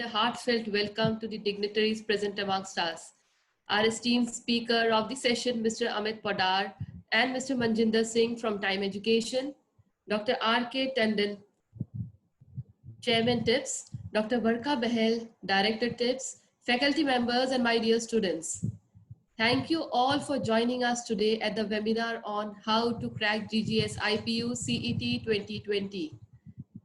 heartfelt welcome to the dignitaries present amongst us. Our esteemed speaker of the session, Mr. Amit Podar, and Mr. Manjinder Singh from Time Education, Dr. R.K. Tandon, Chairman TIPS, Dr. Varka Behel, Director TIPS, faculty members, and my dear students. Thank you all for joining us today at the webinar on how to crack GGS IPU CET 2020.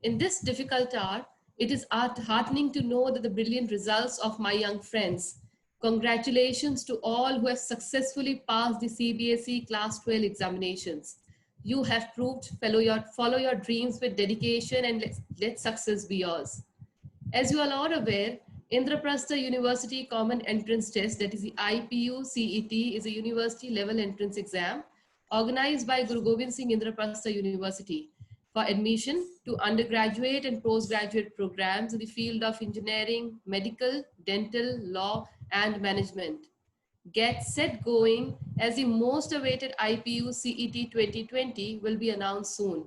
In this difficult hour, it is heartening to know that the brilliant results of my young friends. Congratulations to all who have successfully passed the CBSE Class 12 examinations. You have proved follow your dreams with dedication and let success be yours. As you all are aware, Indraprastha University Common Entrance Test, that is the IPU CET, is a university level entrance exam organized by Guru Gobind Singh Indraprastha University for admission to undergraduate and postgraduate programs in the field of engineering, medical, dental, law, and management. Get set going, as the most awaited IPU CET 2020 will be announced soon.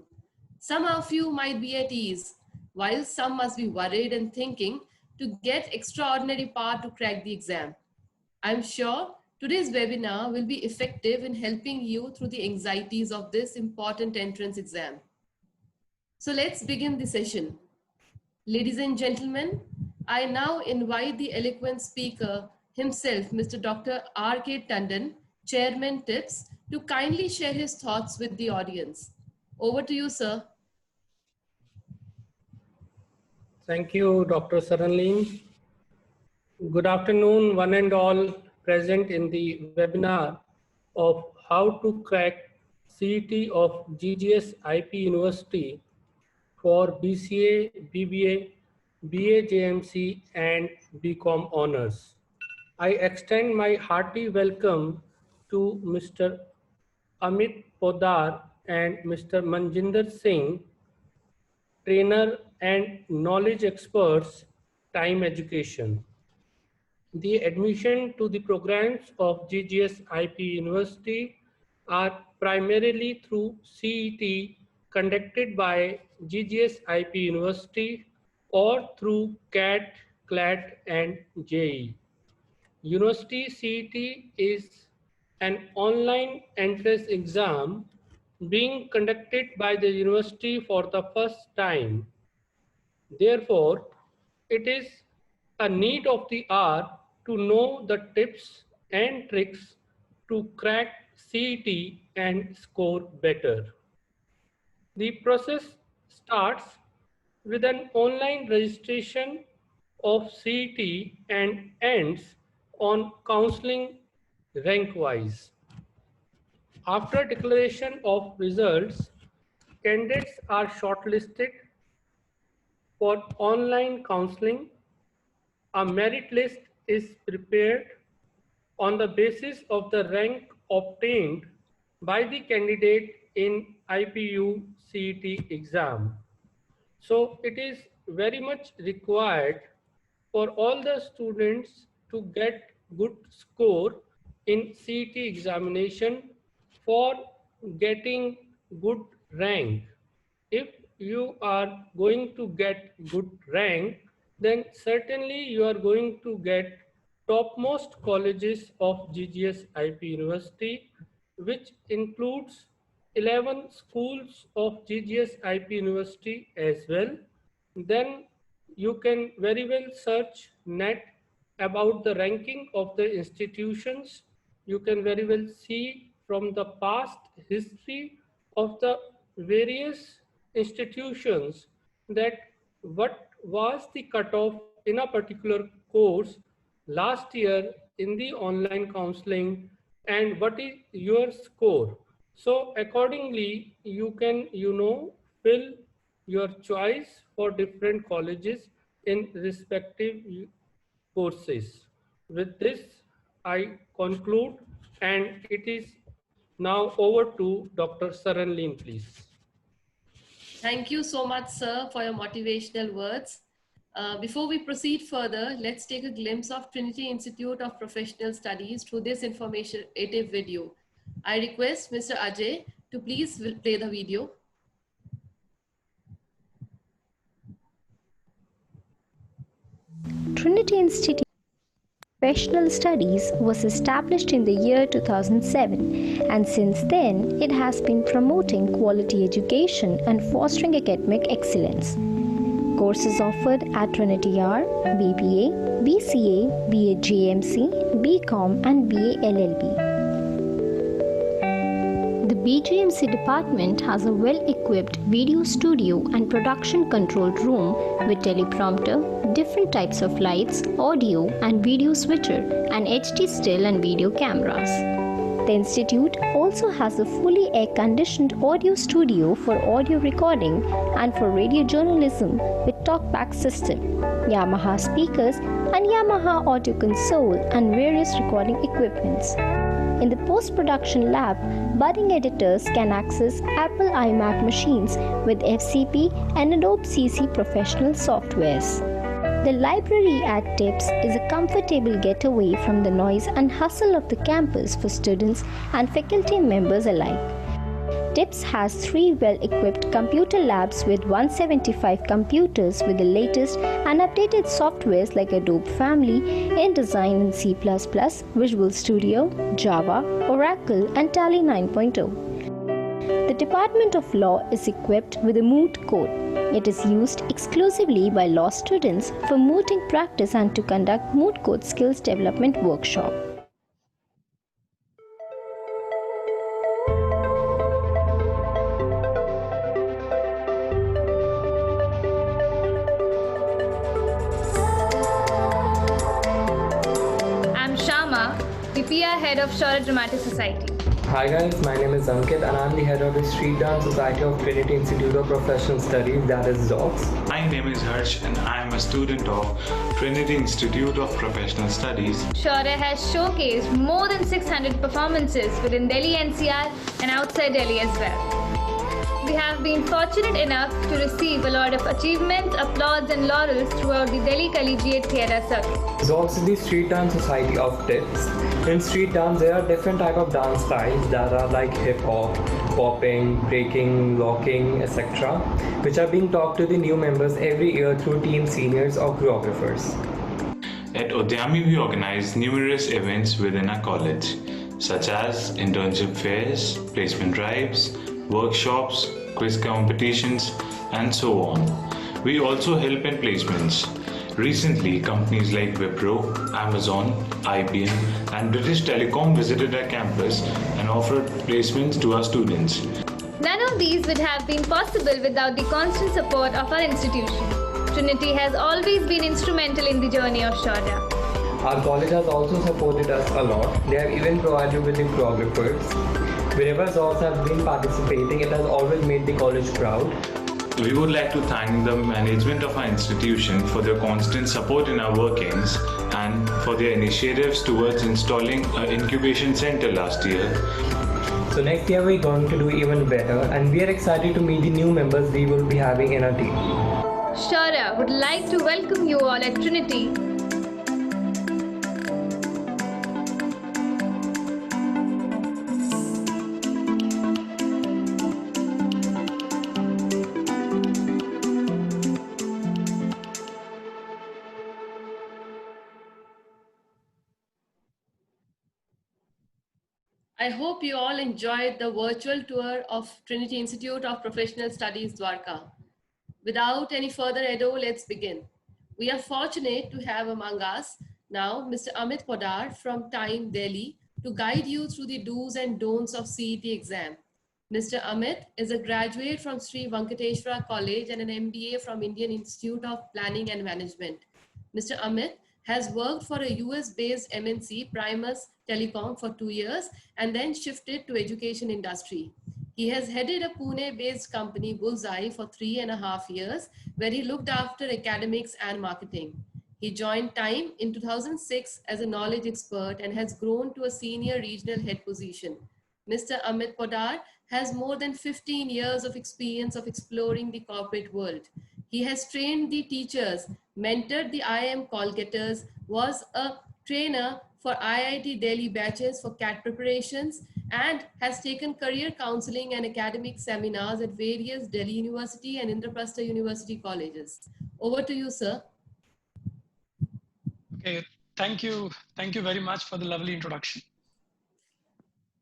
Some of you might be at ease, while some must be worried and thinking to get extraordinary power to crack the exam. I'm sure today's webinar will be effective in helping you through the anxieties of this important entrance exam. So let's begin the session. Ladies and gentlemen, I now invite the eloquent speaker himself, Mr. Dr. R.K. Tandon, Chairman TIPS, to kindly share his thoughts with the audience. Over to you, sir. Thank you, Dr. Saranleen. Good afternoon, one and all present in the webinar of how to crack CET of GGS IP University for BCA, BBA, BA JMC and BCom honors. I extend my hearty welcome to Mr. Amit Podar and Mr. Manjinder Singh, trainer and knowledge experts, Time Education. The admission to the programs of GGS IP University are primarily through CET conducted by GGS IP University or through CAT, CLAT and JEE. University CET is an online entrance exam being conducted by the university for the first time. Therefore, it is a need of the hour to know the tips and tricks to crack CET and score better. The process starts with an online registration of CET and ends on counseling rank-wise. After declaration of results, candidates are shortlisted for online counseling. A merit list is prepared on the basis of the rank obtained by the candidate in IPU CET exam. So it is very much required for all the students to get good score in CET examination for getting good rank. If you are going to get good rank, then certainly you are going to get topmost colleges of GGS IP University, which includes 11 schools of GGS IP University as well. Then you can very well search net about the ranking of the institutions. You can very well see from the past history of the various institutions that what was the cutoff in a particular course last year in the online counseling and what is your score. So accordingly, you can, fill your choice for different colleges in respective courses. With this, I conclude, and it is now over to Dr. Saranleen, please. Thank you so much, sir, for your motivational words. Before we proceed further, let's take a glimpse of Trinity Institute of Professional Studies through this informative video. I request Mr. Ajay to please play the video. Trinity Institute of Professional Studies was established in the year 2007, and since then it has been promoting quality education and fostering academic excellence. Courses offered at Trinity are BBA, BCA, BA JMC, BCom and BA LLB. The BGMC department has a well-equipped video studio and production controlled room with teleprompter, different types of lights, audio and video switcher, and HD still and video cameras. The institute also has a fully air-conditioned audio studio for audio recording and for radio journalism with talkback system, Yamaha speakers and Yamaha audio console and various recording equipments. In the post-production lab, budding editors can access Apple iMac machines with FCP and Adobe CC professional softwares. The library at TIPS is a comfortable getaway from the noise and hustle of the campus for students and faculty members alike. TIPS has 3 well-equipped computer labs with 175 computers with the latest and updated softwares like Adobe Family, InDesign in C++, Visual Studio, Java, Oracle, and Tally 9.0. The Department of Law is equipped with a moot court. It is used exclusively by law students for mooting practice and to conduct moot court skills development workshop. I'm Shama, the PR head of Shaura Dramatic Society. Hi guys, my name is Ankit and I'm the head of the Street Dance Society of Trinity Institute of Professional Studies, that is ZOX. My name is Harsh and I am a student of Trinity Institute of Professional Studies. Shaura has showcased more than 600 performances within Delhi NCR and outside Delhi as well. We have been fortunate enough to receive a lot of achievements, applause and laurels throughout the Delhi Collegiate Theatre Circuit. ZOX is the Street Dance Society of TIPS. In street dance, there are different types of dance styles that are like hip-hop, popping, breaking, locking, etc., which are being taught to the new members every year through team seniors or choreographers. At Udyami, we organize numerous events within our college, such as internship fairs, placement drives, workshops, quiz competitions, and so on. We also help in placements. Recently, companies like Wipro, Amazon, IBM, and British Telecom visited our campus and offered placements to our students. None of these would have been possible without the constant support of our institution. Trinity has always been instrumental in the journey of Shaura. Our college has also supported us a lot. They have even provided with the choreographers. Wherever ZOX has been participating, it has always made the college proud. We would like to thank the management of our institution for their constant support in our workings and for their initiatives towards installing an incubation center last year. So next year we're going to do even better and we are excited to meet the new members we will be having in our team. Shaura would like to welcome you all at Trinity. I hope you all enjoyed the virtual tour of Trinity Institute of Professional Studies, Dwarka. Without any further ado, let's begin. We are fortunate to have among us now Mr. Amit Podar from Time Delhi to guide you through the do's and don'ts of CET exam. Mr. Amit is a graduate from Sri Venkateshwara College and an MBA from Indian Institute of Planning and Management. Mr. Amit has worked for a US-based MNC, Primus Telecom, for 2 years and then shifted to education industry. He has headed a Pune-based company, Bullseye, for 3.5 years, where he looked after academics and marketing. He joined Time in 2006 as a knowledge expert and has grown to a senior regional head position. Mr. Amit Podar has more than 15 years of experience of exploring the corporate world. He has trained the teachers, mentored the IIM call getters, was a trainer for IIT Delhi batches for CAT preparations, and has taken career counseling and academic seminars at various Delhi University and Indraprastha University colleges. Over to you, sir. Okay, thank you very much for the lovely introduction.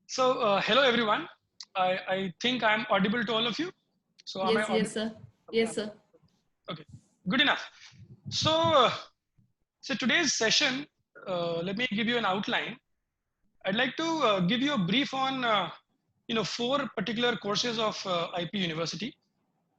So hello everyone. I think I'm audible to all of you. So am I Yes, audible? yes, sir. Yes, sir. Okay, good enough. So so today's session, let me give you an outline. I'd like to give you a brief on 4 particular courses of IP University.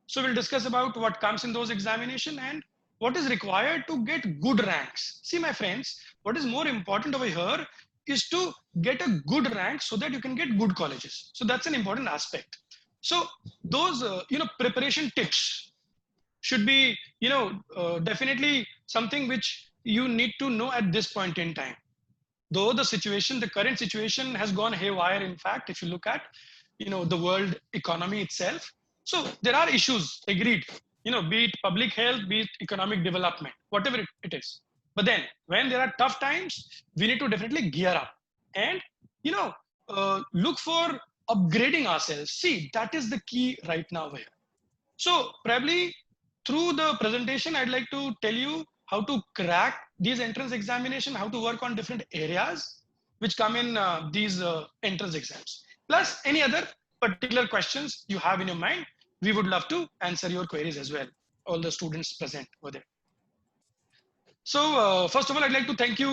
So we'll discuss about what comes in those examination and what is required to get good ranks. See, my friends, what is more important over here is to get a good rank so that you can get good colleges. So that's an important aspect. So those preparation tips should be definitely something which you need to know at this point in time. Though the current situation has gone haywire, in fact, if you look at the world economy itself. So there are issues, agreed, be it public health, be it economic development, whatever it is. But then when there are tough times, we need to definitely gear up and look for upgrading ourselves. See, that is the key right now here. So probably through the presentation, I'd like to tell you how to crack these entrance examination, how to work on different areas which come in these entrance exams. Plus any other particular questions you have in your mind, we would love to answer your queries as well, all the students present over there. So first of all, I'd like to thank you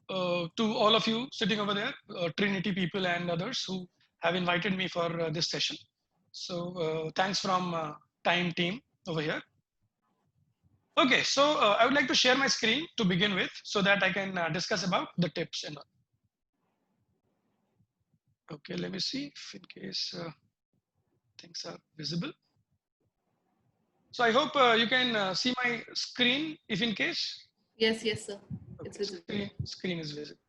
to all of you sitting over there, Trinity people and others who have invited me for this session. So thanks from Time team over here. Okay, so I would like to share my screen to begin with so that I can discuss about the tips and all. Okay, let me see if in case things are visible. So I hope you can see my screen if in case. Yes, yes, sir. Okay, It's visible. screen is visible.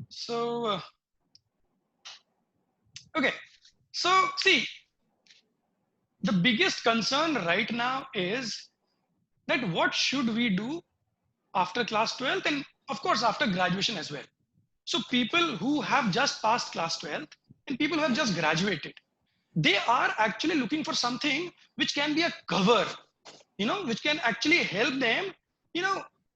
So, okay, so see, the biggest concern right now is that what should we do after class 12th and of course after graduation as well. So people who have just passed class 12th and people who have just graduated, they are actually looking for something which can be a cover, which can actually help them,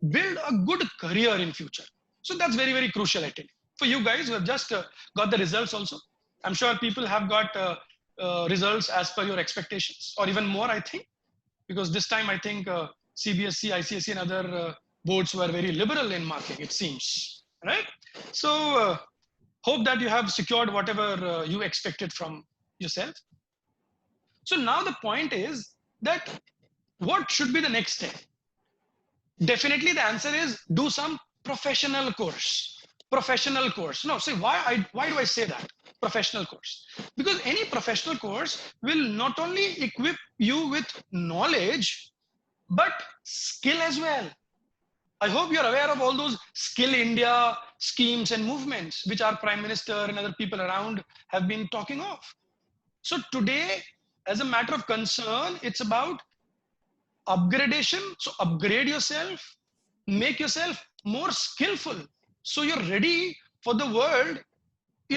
build a good career in future. So that's very, very crucial, I think. For you guys who have just got the results also, I'm sure people have got results as per your expectations or even more, I think, because this time I think CBSE, ICSE and other boards were very liberal in marking, it seems, right? So hope that you have secured whatever you expected from yourself. So now the point is that what should be the next step? Definitely the answer is do some professional course. Professional course. No, see why do I say that? Professional course. Because any professional course will not only equip you with knowledge, but skill as well. I hope you're aware of all those Skill India schemes and movements which our Prime Minister and other people around have been talking of. So today, as a matter of concern, it's about upgradation. So upgrade yourself, make yourself more skillful. So you're ready for the world,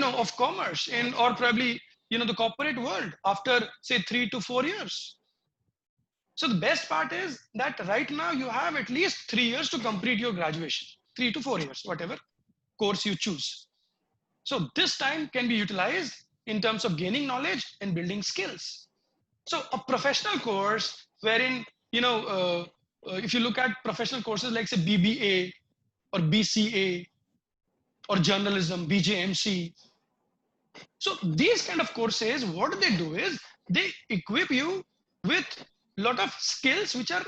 of commerce or probably, the corporate world after say 3 to 4 years. So the best part is that right now you have at least 3 years to complete your graduation, 3 to 4 years, whatever course you choose. So this time can be utilized in terms of gaining knowledge and building skills. So a professional course wherein, if you look at professional courses like say BBA or BCA or journalism, BJMC. So these kind of courses, what they do is they equip you with a lot of skills which are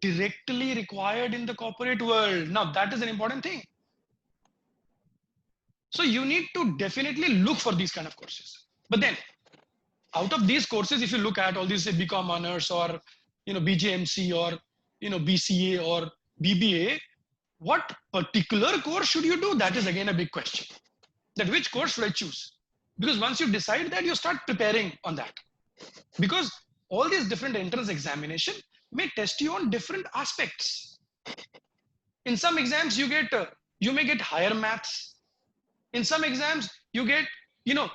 directly required in the corporate world. Now that is an important thing. So you need to definitely look for these kind of courses. But then out of these courses, if you look at all these say BCom honors or BJMC or BCA or BBA, what particular course should you do? That is again a big question. That which course should I choose? Because once you decide that, you start preparing on that. Because all these different entrance examination may test you on different aspects. In some exams, you may get higher maths. In some exams, you get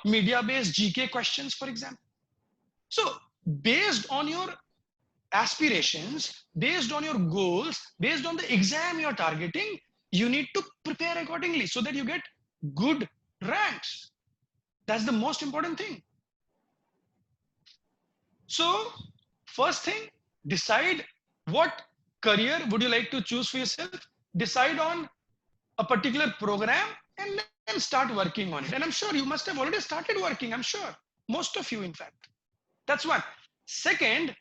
media-based GK questions, for example. So based on your aspirations, based on your goals, based on the exam you're targeting, you need to prepare accordingly so that you get good ranks. That's the most important thing. So first thing, decide what career would you like to choose for yourself. Decide on a particular program and then start working on it. And I'm sure you must have already started working. I'm sure most of you, in fact. That's one. Second,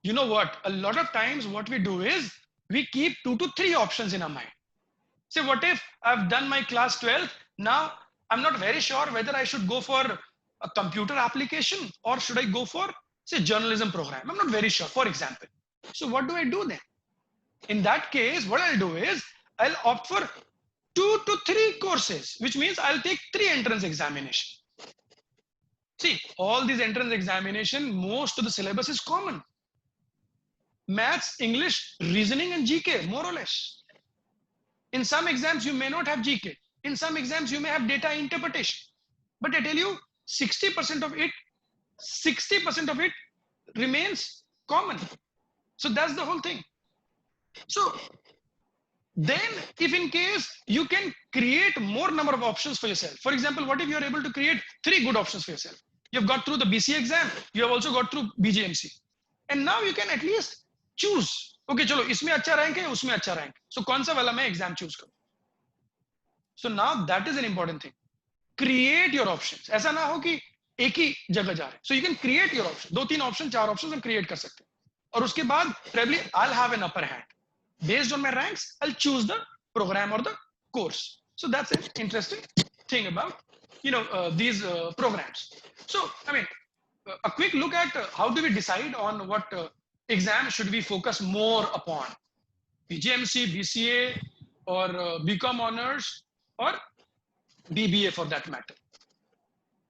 you know what? A lot of times what we do is we keep 2 to 3 options in our mind. Say, what if I've done my class 12? Now I'm not very sure whether I should go for a computer application or should I go for, say, journalism program. I'm not very sure, for example. So what do I do then? In that case, what I'll do is I'll opt for 2 to 3 courses, which means I'll take 3 entrance examinations. See, all these entrance examination, most of the syllabus is common. Maths, English, reasoning, and GK, more or less. In some exams, you may not have GK. In some exams, you may have data interpretation. But I tell you, 60% of it remains common. So that's the whole thing. So then, if in case you can create more number of options for yourself. For example, what if you're able to create 3 good options for yourself? You've got through the BCA exam, you have also got through BJMC. And now you can at least choose. Okay, chalo, isme acha rank hai, usme acha rank. So kaun sa wala main exam choose karu? So now that is an important thing. Create your options. ऐसा ना हो कि एक ही जगह जा रहे. So you can create your options. 2-3 options, 4 options हम create कर सकते हैं. और उसके बाद probably I'll have an upper hand. Based on my ranks, I'll choose the program or the course. So that's an interesting thing about these programs. So I mean, a quick look at how do we decide on what exam should we focus more upon? BJMC, BCA, or BCom honors, or BBA for that matter.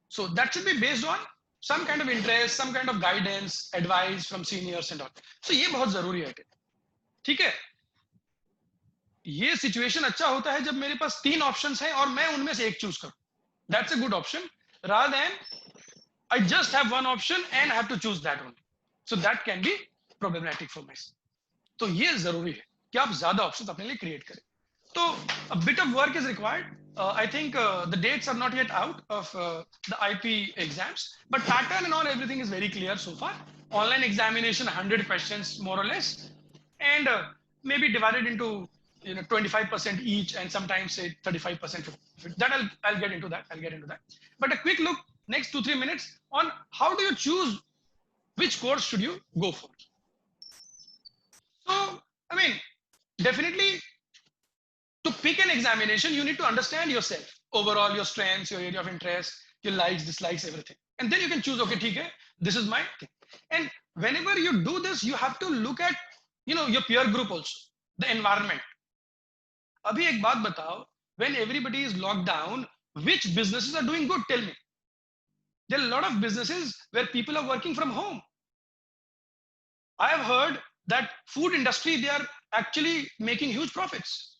So that should be based on some kind of interest, some kind of guidance, advice from seniors and all. So ये बहुत जरूरी है. ठीक है? ये situation अच्छा होता है जब मेरे पास 3 options हैं और मैं उनमें से एक choose करूं. That's a good option rather than I just have one option and have to choose that only. So that can be problematic for myself. तो ये जरूरी है कि आप ज्यादा options अपने लिए create करें. So a bit of work is required. I think the dates are not yet out of the IP exams, but pattern and all, everything is very clear so far. Online examination, 100 questions more or less, and maybe divided into 25% each, and sometimes say 35%. That I'll get into that. But a quick look, next 2-3 minutes, on how do you choose which course should you go for. So I mean, definitely, to pick an examination, you need to understand yourself, overall, your strengths, your area of interest, your likes, dislikes, everything. And then you can choose, okay, theek hai, this is my thing. And whenever you do this, you have to look at, your peer group also, the environment. Abhi ek baat batao, when everybody is locked down, which businesses are doing good? Tell me. There are a lot of businesses where people are working from home. I have heard that food industry, they are actually making huge profits.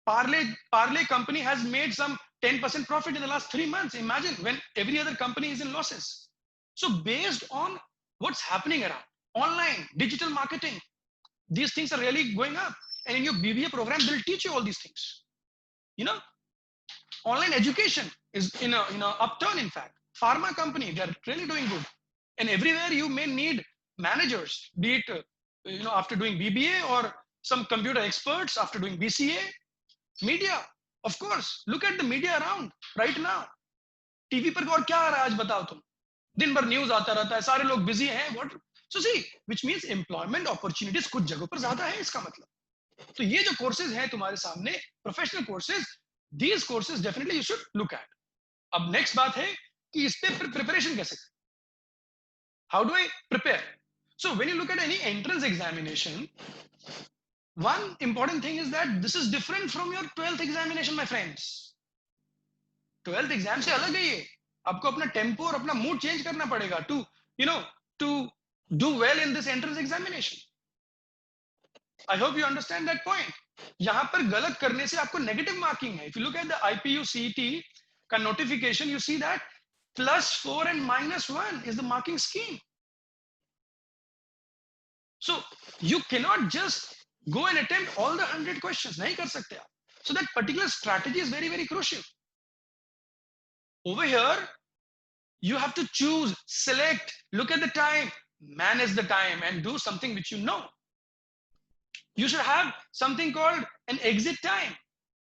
Parle company has made some 10% profit in the last 3 months. Imagine when every other company is in losses. So based on what's happening around, online, digital marketing, these things are really going up. And in your BBA program, they'll teach you all these things. Online education is in a upturn, in fact. Pharma company, they're really doing good. And everywhere you may need managers, be it, after doing BBA or some computer experts after doing BCA. Media, of course, look at the media around right now. TV पर और क्या आ रहा है आज बताओ तुम. दिन भर news आता रहता है, सारे लोग busy हैं. What? So see, which means employment opportunities कुछ जगहों पर ज़्यादा है इसका मतलब. तो ये जो courses हैं तुम्हारे सामने, professional courses, these courses definitely you should look at. अब next बात है कि इस पे preparation कैसे? How do I prepare? So when you look at any entrance examination, one important thing is that this is different from your 12th examination, my friends. 12th exam से अलग है ये. आपको अपना tempo और अपना mood change करना पड़ेगा to do well in this entrance examination. I hope you understand that point. यहाँ पर गलत करने से आपको negative marking है. If you look at the IPU CET का notification, you see that +4 and -1 is the marking scheme. So you cannot just go and attempt all the 100 questions. नहीं कर सकते आप. So that particular strategy is very, very crucial. Over here, you have to choose, select, look at the time, manage the time, and do something which you know. You should have something called an exit time.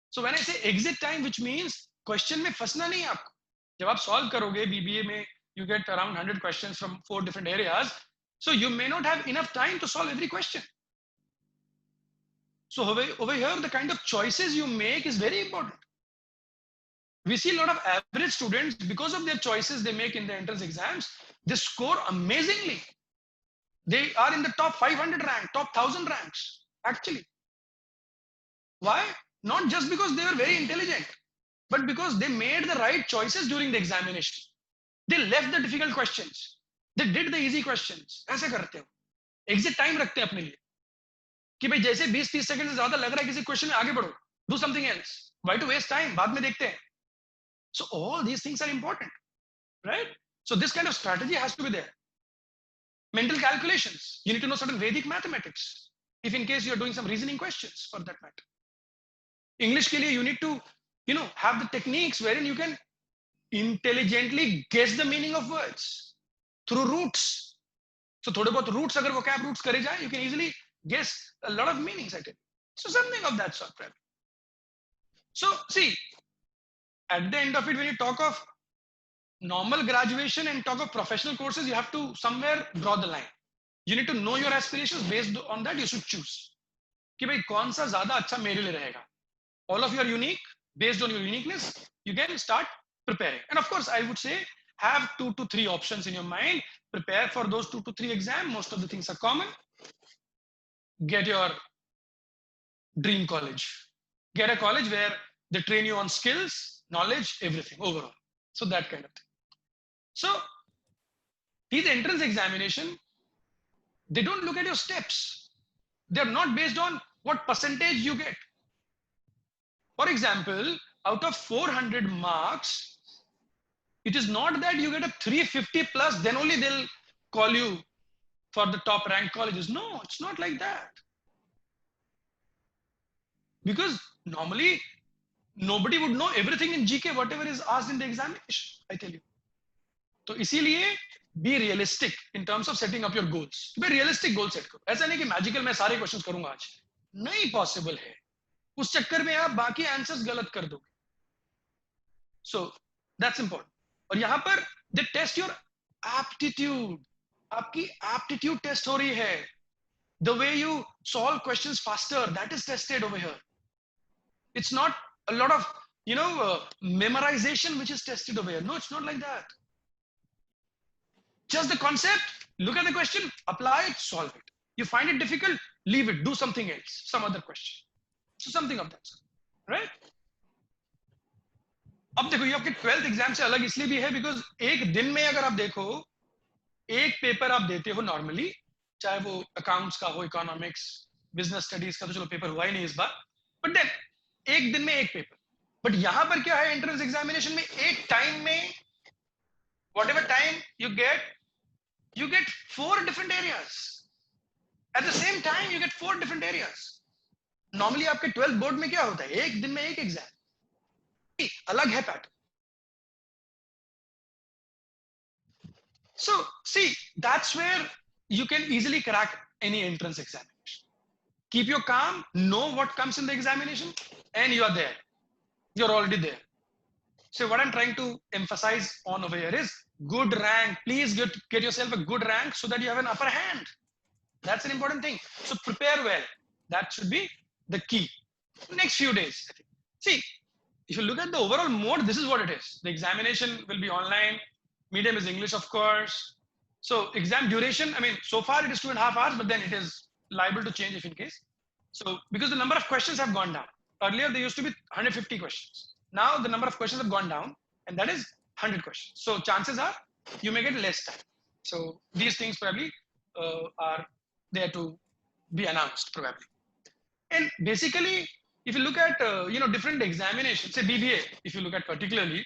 So when I say exit time, which means question में फंसना नहीं आपको. जब आप solve करोगे BBA में, you get around 100 questions from 4 different areas. So you may not have enough time to solve every question. So over here, the kind of choices you make is very important. We see a lot of average students, because of their choices they make in the entrance exams, they score amazingly. They are in the top 500 rank, top 1000 ranks, actually. Why? Not just because they were very intelligent, but because they made the right choices during the examination. They left the difficult questions. They did the easy questions. ऐसे करते हो. Exit time रखते हैं अपने लिए. कि भाई जैसे 20-30 सेकंड से ज्यादा लग रहा है किसी क्वेश्चन में, आगे बढ़ो. Do something else. Why to waste time? बाद में देखते हैं. So all these things are important, right? So this kind of strategy has to be there. Mental calculations. You need to know certain Vedic mathematics. If in case you are doing some reasoning questions for that matter. English के लिए you need to, have the techniques wherein you can intelligently guess the meaning of words through roots. So थोड़े बहुत roots अगर vocab roots करे जाए, you can easily guess a lot of meanings. I think. So something of that sort. So see, at the end of it, when you talk of normal graduation and talk of professional courses, you have to somewhere draw the line. You need to know your aspirations. Based on that, you should choose. कि भाई कौन सा ज़्यादा अच्छा मेरे लिए रहेगा. All of you are unique. Based on your uniqueness, you can start preparing. And of course, I would say have 2 to 3 options in your mind. Prepare for those 2 to 3 exams. Most of the things are common. Get your dream college. Get a college where they train you on skills, knowledge, everything overall. So that kind of thing. So these entrance examination, they don't look at your steps. They're not based on what percentage you get. For example, out of 400 marks, it is not that you get a 350 plus, then only they'll call you for the top ranked colleges. No, it's not like that. Because normally, nobody would know everything in GK, whatever is asked in the examination, I tell you. So इसीलिए be realistic in terms of setting up your goals. Be realistic goal set करो. ऐसा नहीं कि magical मैं सारे questions करूँगा आज. नहीं possible है. उस चक्कर में आप बाकी answers गलत कर दोगे. So that's important. और यहाँ पर they test your aptitude. आपकी aptitude test हो रही है. The way you solve questions faster, that is tested over here. It's not a lot of, memorization which is tested over here. No, it's not like that. Just the concept, look at the question, apply it, solve it. You find it difficult, leave it, do something else, some other question. So something of that sort, right? अब देखो ये आपके 12th exam से अलग इसलिए भी है because एक दिन में अगर आप देखो एक पेपर आप देते हो नॉर्मली, चाहे वो अकाउंट्स का हो, इकोनॉमिक्स, बिजनेस स्टडीज का तो चलो पेपर हुआ ही नहीं इस बार, बट देन एक दिन में एक पेपर. बट यहां पर क्या है, एंट्रेंस एग्जामिनेशन में एक टाइम में whatever time you get 4 different areas. At the same time, you get 4 different areas. Normally आपके 12th बोर्ड में क्या होता है, एक दिन में एक एग्जाम. अलग है pattern. So see, that's where you can easily crack any entrance examination. Keep your calm, know what comes in the examination, and you are there. You're already there. So what I'm trying to emphasize on over here is good rank. Please get yourself a good rank so that you have an upper hand. That's an important thing. So prepare well. That should be the key. Next few days, I think. See, if you look at the overall mode, this is what it is. The examination will be online. Medium is English, of course. So exam duration, so far it is 2.5 hours, but then it is liable to change if in case. So because the number of questions have gone down. Earlier, there used to be 150 questions. Now the number of questions have gone down, and that is 100 questions. So chances are you may get less time. So these things probably are there to be announced probably. And basically, if you look at different examinations, say BBA, if you look at particularly,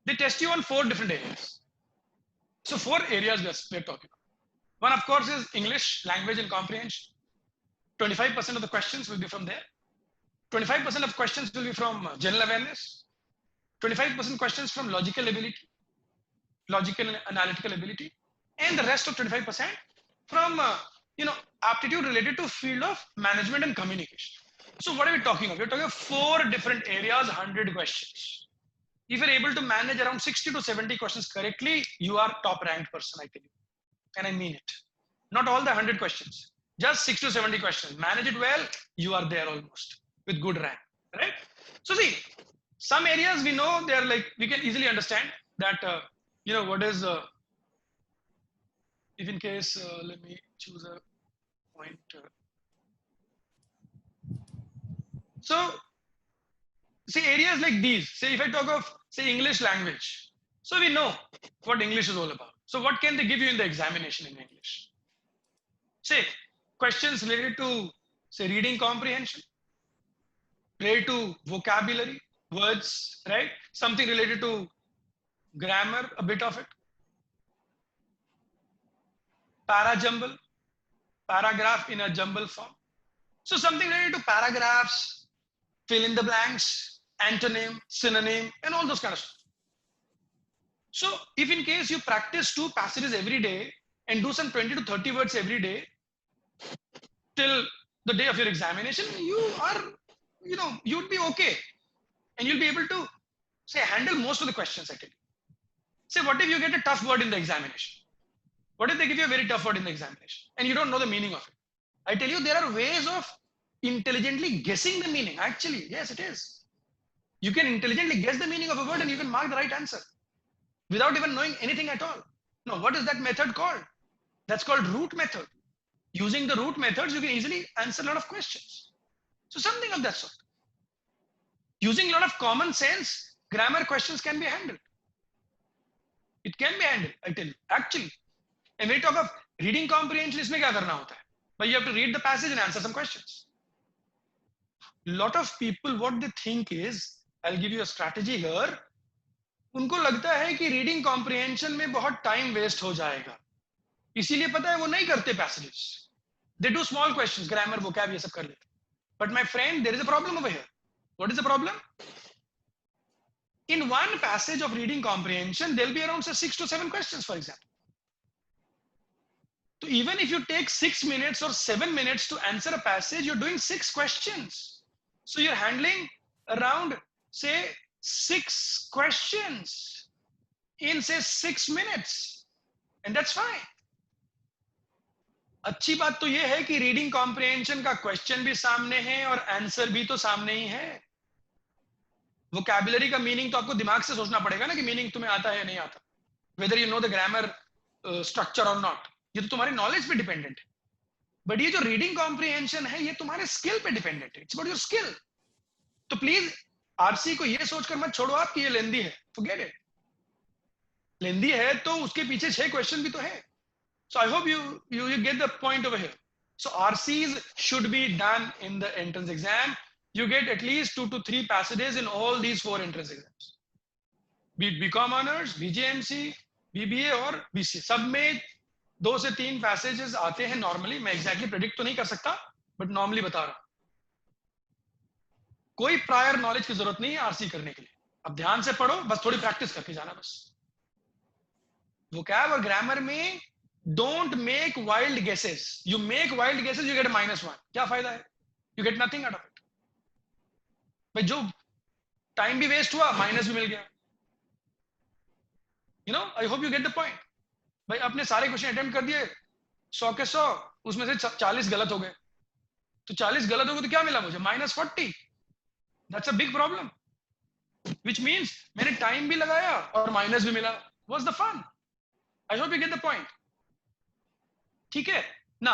they test you on 4 different areas. So 4 areas we're talking about. One, of course, is English, language and comprehension. 25% of the questions will be from there. 25% of questions will be from general awareness. 25% questions from logical ability, logical and analytical ability, and the rest of 25% from aptitude related to field of management and communication. So what are we talking of? We're talking of 4 different areas, 100 questions. If you're able to manage around 60 to 70 questions correctly, you are top ranked person, I tell you. And I mean it. Not all the 100 questions, just 60 to 70 questions. Manage it well, you are there almost with good rank, right? So see, some areas we know they're like, we can easily understand that, what is, if in case, let me choose a point. So, see, areas like these, say if I talk of, say, English language, so we know what English is all about. So what can they give you in the examination in English? Say, questions related to, say, reading comprehension, related to vocabulary, words, right? Something related to grammar, a bit of it. Para-jumble, paragraph in a jumble form. So something related to paragraphs, fill in the blanks, antonym, synonym, and all those kind of stuff. So if in case you practice 2 passages every day and do some 20 to 30 words every day till the day of your examination, you are, you'd be okay. And you'll be able to, say, handle most of the questions, I tell you. Say, what if you get a tough word in the examination? What if they give you a very tough word in the examination and you don't know the meaning of it? I tell you, there are ways of intelligently guessing the meaning. Actually, yes, it is. You can intelligently guess the meaning of a word and you can mark the right answer without even knowing anything at all. Now, what is that method called? That's called root method. Using the root methods, you can easily answer a lot of questions. So something of that sort. Using a lot of common sense, grammar questions can be handled. It can be handled, I tell you, actually. And when we talk of reading comprehension, इसमें क्या करना होता है? But you have to read the passage and answer some questions. Lot of people, what they think is, I'll give you a strategy here. उनको लगता है कि reading comprehension में बहुत time waste हो जाएगा. इसीलिए पता है वो नहीं करते passages. They do small questions, grammar, vocab, ये सब कर लेते. But my friend, there is a problem over here. What is the problem? In one passage of reading comprehension, there'll be around 6 to 7 questions, for example. So even if you take 6 minutes or 7 minutes to answer a passage, you're doing 6 questions. So you're handling around, say, 6 questions in, say, 6 minutes. And that's fine. अच्छी बात तो ये है कि reading comprehension का question भी सामने है और आंसर भी तो सामने ही है. वोकैबुलरी का मीनिंग तो आपको दिमाग से सोचना पड़ेगा ना कि मीनिंग तुम्हें आता है या नहीं आता. Whether you know the grammar structure or not. ये तो तुम्हारी नॉलेज पे डिपेंडेंट है. बट ये जो रीडिंग कॉम्प्रिहेंशन है ये तुम्हारे स्किल पे डिपेंडेंट है. It's about your skill. तो प्लीज आरसी को ये सोचकर मत छोड़ो आप कि ये लेंदी है. Forget it. लेंदी है तो उसके पीछे 6 क्वेश्चन भी तो है. So I hope you get the point over here. So RCs should be done in the entrance exam. You get at least 2 to 3 passages in all these 4 entrance exams. Be it BCom Honors, BJMC, BBA और BCA. सब में 2 से 3 passages आते हैं normally. मैं exactly predict तो नहीं कर सकता, but normally बता रहा हूँ. कोई prior knowledge की जरूरत नहीं है RC करने के लिए. अब ध्यान से पढ़ो, बस थोड़ी practice करके जाना बस. Vocab और grammar में don't make wild guesses. You make wild guesses, you get a -1. क्या फायदा है? You get nothing out of it. भाई जो टाइम भी वेस्ट हुआ, माइनस भी मिल गया. You know, I hope you get the point. भाई आपने सारे क्वेश्चन अटेम्प्ट कर दिए 100 के 100, उसमें से 40 गलत हो गए. तो 40 गलत हो गए तो क्या मिला मुझे? -40. That's a big problem. Which means मैंने टाइम भी लगाया और माइनस भी मिला. What's the fun? I hope you get the point. ठीक है ना.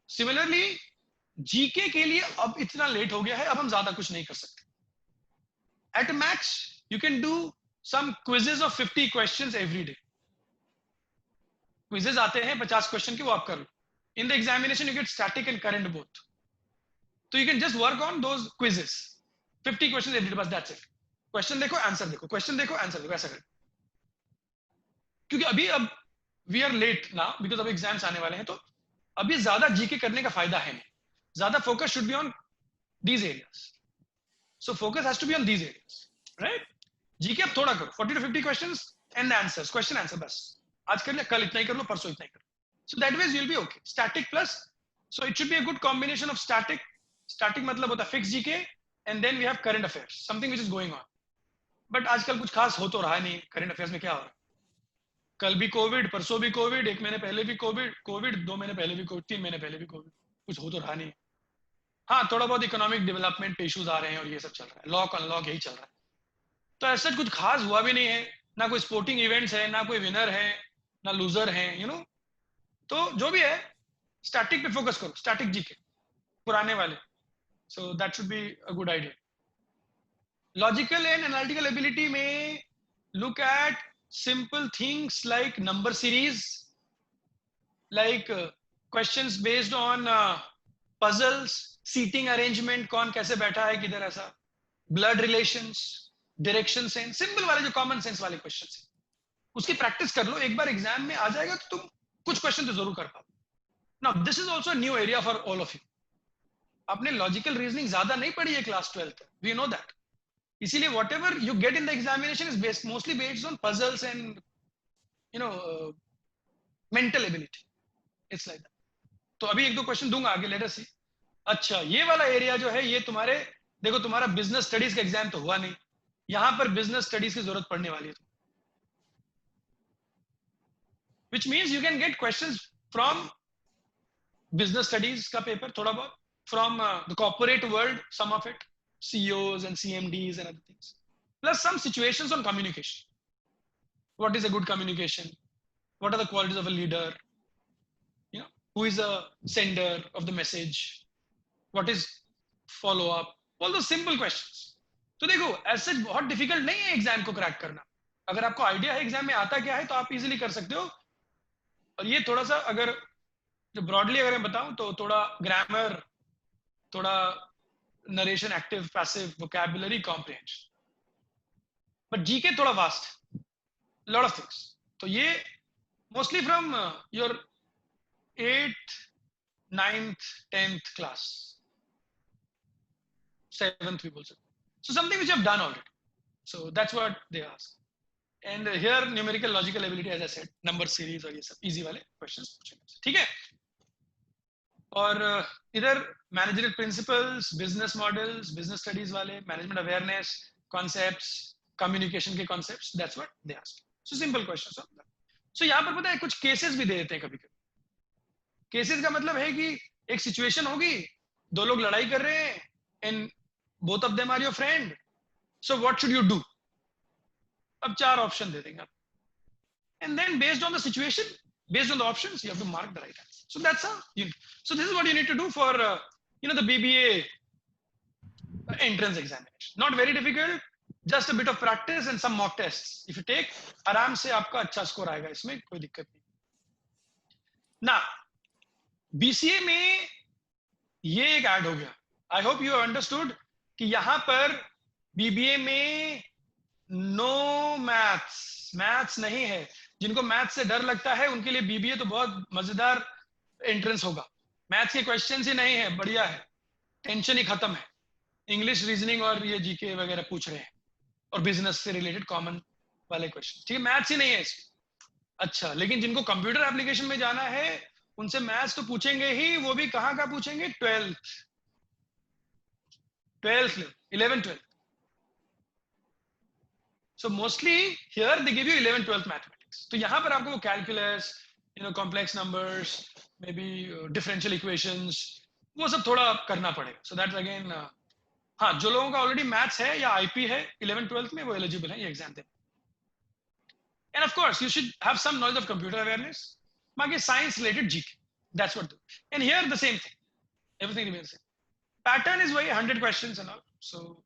सिमिलरली जीके के लिए अब इतना लेट हो गया है, अब हम ज्यादा कुछ नहीं कर सकते. At max you can do some quizzes of 50 questions every day. Quizzes आते हैं 50 क्वेश्चन के, वो आप कर लो. In the examination you get static and current both. तो you can just work on those quizzes. 50 questions every day, बस that's it. Question देखो, आंसर देखो, क्वेश्चन देखो, आंसर देखो, ऐसा करें. क्योंकि अभी अब we are late now because अब एग्जाम्स आने वाले हैं. तो अभी ज्यादा जीके करने का फायदा है नहीं, ज्यादा focus should be on these areas. So focus has to be on these areas, right? GK अब थोड़ा करो, 40 to 50 questions and answers, question answer बस. आज कर लिया, कल इतना ही कर लो, परसों इतना ही कर लो. So that ways you will be okay. Static plus, so it should be a good combination of static मतलब होता है fix GK, and then we have current affairs, something which is going on. But आजकल कुछ खास हो तो रहा नहीं. करंट अफेयर्स में क्या हो रहा है? कल भी कोविड, परसों भी कोविड, 1 महीने पहले भी कोविड, 2 महीने पहले भी कोविड, 3 महीने पहले भी कोविड. कुछ हो तो रहा नहीं. हाँ, थोड़ा बहुत इकोनॉमिक डेवलपमेंट इश्यूज आ रहे हैं और ये सब चल रहा है, लॉक अनलॉक यही चल रहा है. तो ऐसा कुछ खास हुआ भी नहीं है, ना कोई स्पोर्टिंग इवेंट्स है, ना कोई विनर है, ना लूजर है, यू नो. तो जो भी है स्टैटिक पे फोकस करो, स्टैटिक जीके पुराने वाले. So that should be a good idea. Logical and analytical ability में look at simple things like number series, like questions based on puzzles, seating arrangement, कौन कैसे बैठा है किधर, ऐसा, blood relations, direction sense, simple वाले जो common sense वाले questions हैं, उसकी प्रैक्टिस कर लो. एक बार एग्जाम में आ जाएगा तो तुम कुछ क्वेश्चन तो जरूर कर पाओ. Now this is also new area for all of you. आपने लॉजिकल रीजनिंग ज्यादा नहीं पढ़ी है क्लास 12 तक, वी नो दैट. इसीलिए whatever you get in the examination is based mostly based on puzzles and mental ability. It's like that. तो अभी 1-2 question दूंगा आगे, लेट अस सी. अच्छा, ये वाला एरिया जो है ये तुम्हारे, देखो तुम्हारा बिजनेस स्टडीज का एग्जाम तो हुआ नहीं, यहां पर बिजनेस स्टडीज की जरूरत पड़ने वाली है. which means you can get questions from business studies का पेपर थोड़ा बहुत, from the corporate world, some of it, CEOs and CMDs and other things, plus some situations on communication. What is a good communication? What are the qualities of a leader? You know, who is a sender of the message? What is follow up? All those simple questions. तो देखो ऐसे बहुत difficult नहीं है exam को crack करना. अगर आपको आइडिया है एग्जाम में आता क्या है तो आप इजीली कर सकते हो. और ये थोड़ा सा अगर जो ब्रॉडली अगर मैं बताऊं तो थोड़ा ग्रामर, थोड़ा narration, active passive, vocabulary, comprehension. But GK थोड़ा वास्ट, लॉट ऑफ थिंग्स. तो ये mostly from your 8th, 9th, 10th class, 7th we will say. So something which I've done already. So that's what they ask. And here numerical logical ability, as I said, number series और ये सब easy वाले questions पूछेंगे. ठीक है? और इधर managerial principles, business models, business studies वाले, मैनेजमेंट अवेयरनेस, कॉन्सेप्ट्स, कम्युनिकेशन के concepts, that's what they ask. So simple questions on that. So यहाँ पर पता है कुछ केसेस भी दे देते हैं कभी कभी. केसेस का मतलब है कि एक सिचुएशन होगी, 2 लोग लड़ाई कर रहे हैं and both of them are your friend, so what should you do. अब 4 ऑप्शन दे देंगे आप, and then based on the situation, based on the options, you have to mark the right answer. So that's how you, so this is what you need to do for the BBA entrance examination. Not very difficult, just a bit of practice and some mock tests. If you take, आराम से आपका अच्छा score आएगा, इसमें कोई दिक्कत नहीं. Now BCA में ये एक ऐड हो गया. I hope you have understood कि यहाँ पर BBA में no मैथ्स नहीं है. जिनको मैथ्स से डर लगता है उनके लिए बीबीए तो बहुत मजेदार एंट्रेंस होगा. मैथ्स के क्वेश्चंस ही नहीं है, बढ़िया है, टेंशन ही खत्म है. इंग्लिश, रीजनिंग और ये जीके वगैरह पूछ रहे हैं और बिजनेस से रिलेटेड कॉमन वाले क्वेश्चन. ठीक है, मैथ्स ही नहीं है इसमें. अच्छा, लेकिन जिनको कंप्यूटर एप्लीकेशन में जाना है उनसे मैथ्स तो पूछेंगे ही, वो भी कहाँ का पूछेंगे, 12th, 11th, 12th. So mostly here they give you 11th, 12th mathematics. तो यहाँ पर आपको वो calculus, complex numbers, may be differential equations, वो सब थोड़ा करना पड़ेगा. सो दैट अगेन, हाँ, जो लोगों का ऑलरेडी मैथ्स है या आईपी है 11th, 12th में, वो एलिजिबल है ये एग्जाम देने. And of course you should have some knowledge of computer awareness. बाकी science related GK, that's what. And here the same thing, everything remains same. Pattern is वही 100 questions and all. So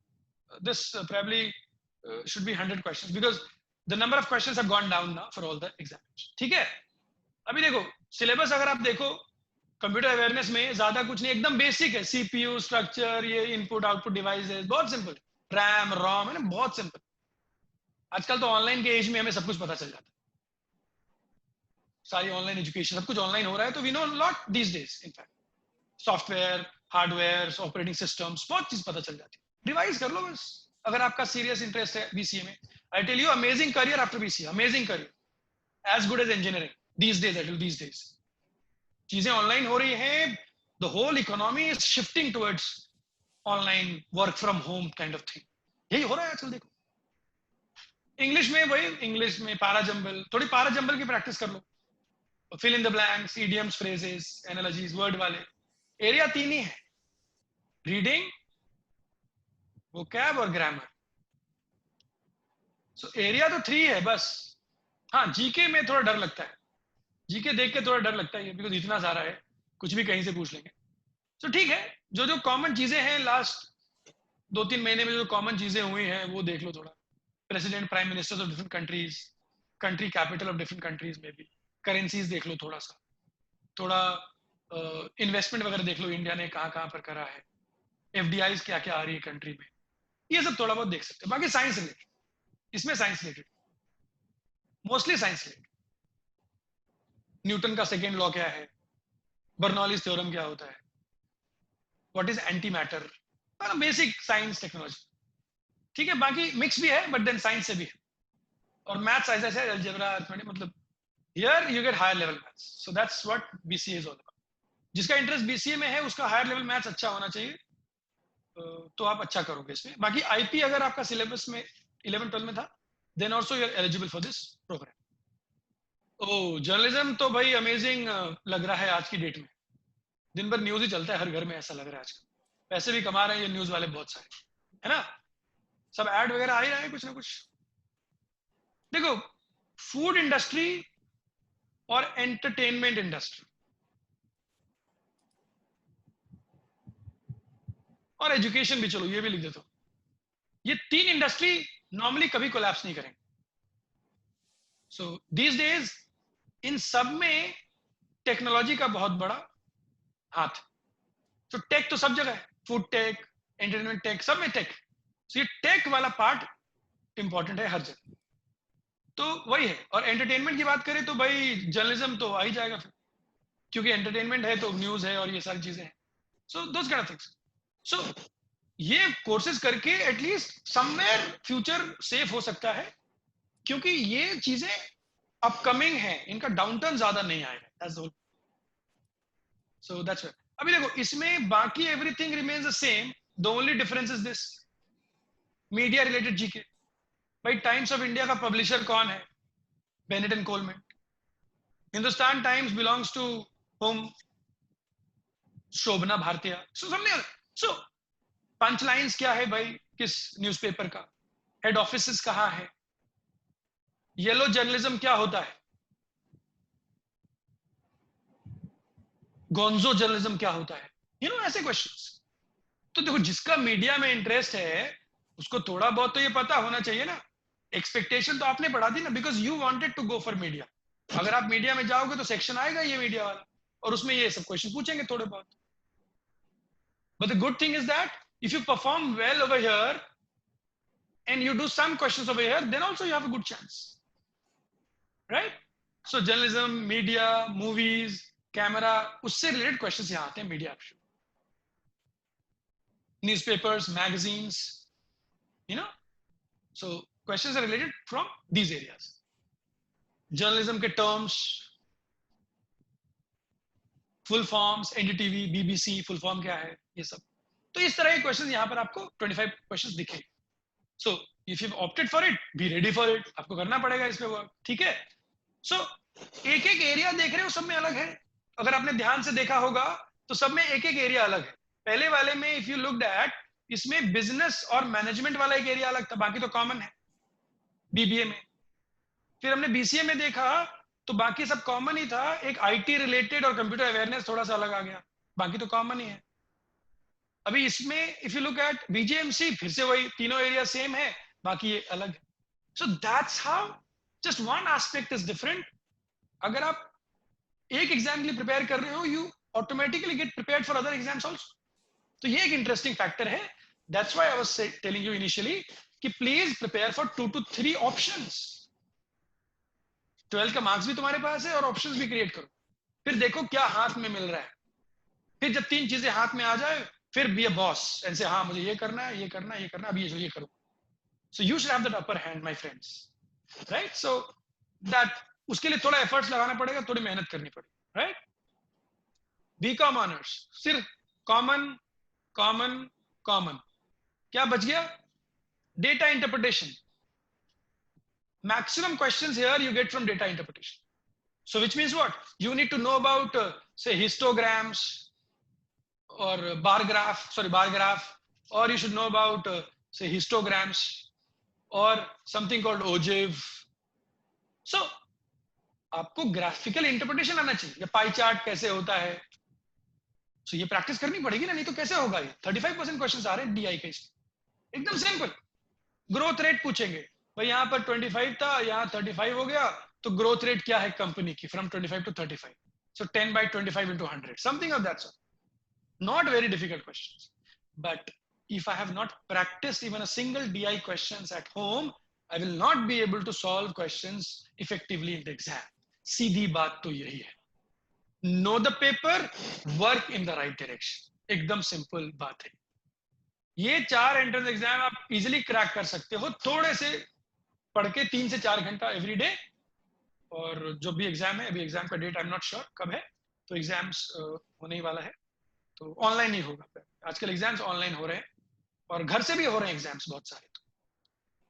this probably should be 100 questions because the number of questions have gone down now for all the examinations. ठीक है? अभी देखो syllabus अगर आप देखो, computer awareness में ज्यादा कुछ नहीं, एकदम बेसिक है. सीपीयू स्ट्रक्चर, ये इनपुट आउटपुट डिवाइसेस, बहुत सिंपल. रैम, रोम है ना, बहुत सिंपल. आजकल तो ऑनलाइन के एज में हमें सब कुछ पता चल जाता है. सारी ऑनलाइन एजुकेशन, सब कुछ ऑनलाइन हो रहा है, तो we know lot these days. In fact software, hardware, operating systems, बहुत चीज पता चल जाती है। रिवाइज कर लो बस, अगर आपका सीरियस इंटरेस्ट है बीसीए में। I tell you, amazing career after BCA, amazing career, as good as engineering these days. I tell these days चीजें ऑनलाइन हो रही हैं, the whole economy is shifting towards online work from home kind of thing. यही हो रहा है आजकल। देखो इंग्लिश में वही, इंग्लिश में पारा जंबल, थोड़ी पारा जंबल की प्रैक्टिस कर लो, fill in the blanks, idioms, phrases, analogies, word वाले। एरिया 3 ही है, रीडिंग, वोकैब और ग्रामर। सो एरिया तो 3 है बस। हाँ, जीके में थोड़ा डर लगता है, जीके देख के थोड़ा डर लगता है, बिकॉज इतना सारा है, कुछ भी कहीं से पूछ लेंगे। तो ठीक है, जो जो कॉमन चीजें हैं लास्ट 2-3 महीने में जो कॉमन चीजें हुई हैं वो देख लो थोड़ा। President, prime ministers of different countries, country capital of different countries में भी, करेंसीज देख लो थोड़ा सा, थोड़ा इन्वेस्टमेंट वगैरह देख लो, इंडिया ने कहाँ कहाँ पर करा है, एफडीआईज क्या क्या आ रही है कंट्री में, ये सब थोड़ा बहुत देख सकते हैं। बाकी साइंस रिलेटेड, इसमें science related, mostly science related. Newton का सेकेंड लॉ क्या है, बर्नौलीज थ्योरम क्या होता है, what is anti matter, basic science technology. ठीक है, बाकी मिक्स भी है, बट देन साइंस से भी है। और मैथ्स ऐसा है, अलजेब्रा, अरिथमेटिक, मतलब here you get higher level maths. So that's what BCA is all about. जिसका इंटरेस्ट बीसीए में है उसका हायर लेवल मैथ्स अच्छा होना चाहिए, तो आप अच्छा करोगे इसमें। बाकी आईपी अगर आपका सिलेबस में 11-12 में था, then also you are eligible for this programme. Oh journalism तो भाई अमेजिंग लग रहा है आज की डेट में। दिन भर न्यूज ही चलता है हर घर में, ऐसा लग रहा है आजकल। पैसे भी कमा रहे हैं ये न्यूज वाले बहुत सारे, है ना, सब ऐड वगैरह आ ही रहे हैं कुछ ना कुछ। देखो, फूड इंडस्ट्री और एंटरटेनमेंट इंडस्ट्री और एजुकेशन भी, चलो ये भी लिख देता हूं, ये 3 इंडस्ट्री नॉर्मली कभी कोलैप्स नहीं करेंगे। सो दीज डेज इन सब में टेक्नोलॉजी का बहुत बड़ा हाथ। तो टेक तो सब जगह है, फूड टेक, एंटरटेनमेंट टेक, सब में टेक। सो ये टेक वाला पार्ट इंपॉर्टेंट है हर जगह, तो वही है। और एंटरटेनमेंट की बात करें तो भाई जर्नलिज्म तो आ ही जाएगा फिर, क्योंकि एंटरटेनमेंट है तो न्यूज है और ये सारी चीजें हैं। सो दोस काइंड ऑफ थिंग्स। सो ये कोर्सेज करके एटलीस्ट समवेयर फ्यूचर सेफ हो सकता है, क्योंकि ये चीजें अपकमिंग है, इनका डाउनटर्न ज्यादा नहीं आएगा as whole. So that's what. अभी देखो इसमें बाकी everything remains the same, the only difference is this, media related GK. भाई टाइम्स ऑफ इंडिया का पब्लिशर कौन है, Bennett and Coleman. Hindustan Times belongs to whom, Shobhana Bhartia. So समझे। सो पंच लाइन्स क्या है भाई किस न्यूज़पेपर का, हेड ऑफिसेस कहाँ है, येलो जर्नलिज्म क्या होता है, गोंजो जर्नलिज्म क्या होता है, यू नो, ऐसे क्वेश्चंस। तो देखो जिसका मीडिया में इंटरेस्ट है उसको थोड़ा बहुत तो ये पता होना चाहिए ना। एक्सपेक्टेशन तो आपने बढ़ा दी ना, because you wanted to go for media. अगर आप मीडिया में जाओगे तो सेक्शन आएगा ये मीडिया वाला, और उसमें ये सब क्वेश्चन पूछेंगे थोड़े बहुत। But the good thing is that if you perform well over here and you do some questions over here, then also you have a good chance, right? So journalism, media, movies, camera, usse related questions yahan aate hain media option, newspapers, magazines, you know, so questions are related from these areas. Journalism ke terms, full forms, NDTV, BBC full form क्या है, ये सब। तो इस तरह के question यहाँ पर आपको 25 क्वेश्चंस दिखेंगे। So if you opted for it, be ready for it, आपको करना पड़ेगा इस पे वर्क, ठीक है। सो एक एक एरिया देख रहे हो, सब में अलग है। अगर आपने ध्यान से देखा होगा तो सब में एक एक एरिया अलग है। पहले वाले में इफ यू लुक्ड एट, इसमें बिजनेस और मैनेजमेंट वाला एक एरिया अलग था, बाकी तो कॉमन है बीबीए में। फिर हमने बीसीए में देखा तो बाकी सब कॉमन ही था, एक आईटी रिलेटेड और कंप्यूटर अवेयरनेस थोड़ा सा अलग आ गया, बाकी तो कॉमन ही है। अभी इसमें if you look at BJMC, फिर से वही तीनों एरिया सेम है, बाकी ये अलग है। So that's how just one aspect is different. अगर आप एक एग्जाम के लिए प्रिपेयर कर रहे हो, you automatically get prepared for other exams also. तो ये एक इंटरेस्टिंग फैक्टर है। That's why I was telling you initially कि please prepare for 2 to 3 options. 12 का मार्क्स भी तुम्हारे पास है और ऑप्शंस भी क्रिएट करो, फिर देखो क्या हाथ में मिल रहा है। फिर जब 3 चीजें हाथ में आ जाए, फिर बी अ बॉस एंड से हाँ मुझे ये करना है, ये करना है, ये करना है, अभी ये करो। So you should have that upper hand my friends, right? So that उसके लिए थोड़ा एफर्ट्स लगाना पड़ेगा, थोड़ी मेहनत करनी पड़ेगी, राइट? बीकॉम ऑनर्स सिर्फ कॉमन कॉमन कॉमन, क्या बच गया? Data interpretation. Maximum questions here you get from data interpretation. So which means what? You need to know about say histograms or bar graph, or you should know about say histograms or something called ogive. So आपको graphical interpretation आना चाहिए, या pie chart कैसे होता है। So ये practice करनी पड़ेगी ना, नहीं तो कैसे होगा ये? 35% क्वेश्चंस आ रहे हैं DI के, एकदम सिंपल। ग्रोथ रेट पूछेंगे, भाई यहाँ पर 25 था, यहाँ 35 हो गया, तो ग्रोथ रेट क्या है कंपनी की from 25 to 35? So 10 by 25 into 100, something of that sort. Not very difficult questions. But if I have not practiced even a single DI questions at home, I will not be able to solve questions effectively in the exam. सीधी बात तो यही है। Know the paper, work in the right direction. एकदम simple बात है। ये 4 entrance exam आप easily crack कर सकते हो, थोड़े से पढ़ के 3 से 4 घंटा एवरी डे। और जो भी एग्जाम है, अभी एग्जाम का date I am not sure कब है, तो एग्जाम्स होने ही वाला है, तो ऑनलाइन ही होगा। आजकल एग्जाम्स ऑनलाइन हो रहे हैं और घर से भी हो रहे हैं एग्जाम्स बहुत सारे।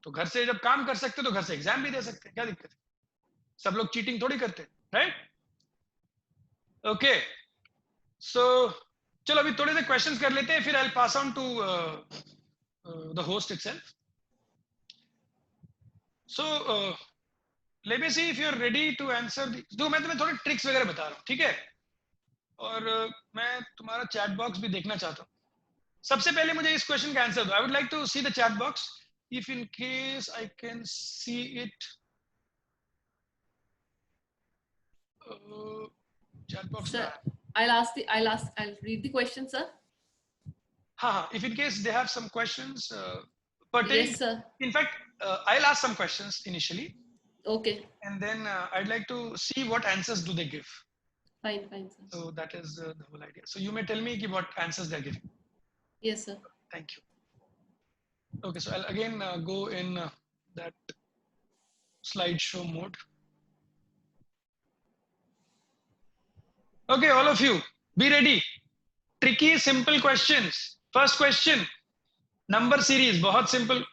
तो घर से जब काम कर सकते हो तो घर से एग्जाम भी दे सकते हैं, क्या दिक्कत है? सब लोग चीटिंग थोड़ी करते हैं, राइट? ओके, सो चलो अभी थोड़े से क्वेश्चंस कर लेते हैं, फिर I will pass on to the host itself. So let me see if you are ready to answer. तो मैं तुम्हें थोड़े ट्रिक्स वगैरह बता रहा हूँ, ठीक है? और मैं तुम्हारा चैट बॉक्स भी देखना चाहता हूँ। सबसे पहले मुझे इस क्वेश्चन का आंसर दो। I would like to see the chat box if in case I can see it. Chat box Sir, I'll read the question, sir. हाँ, if in case they have some questions pertaining, Yes, sir. in fact I'll ask some questions initially, Okay, and then I'd like to see what answers do they give. fine, sir. So that is the whole idea. So you may tell me what answers they're giving. Yes, sir. Thank you. Okay, so I'll again go in that slideshow mode. Okay, all of you, be ready. Tricky, simple questions. First question, number series, बहुत simple.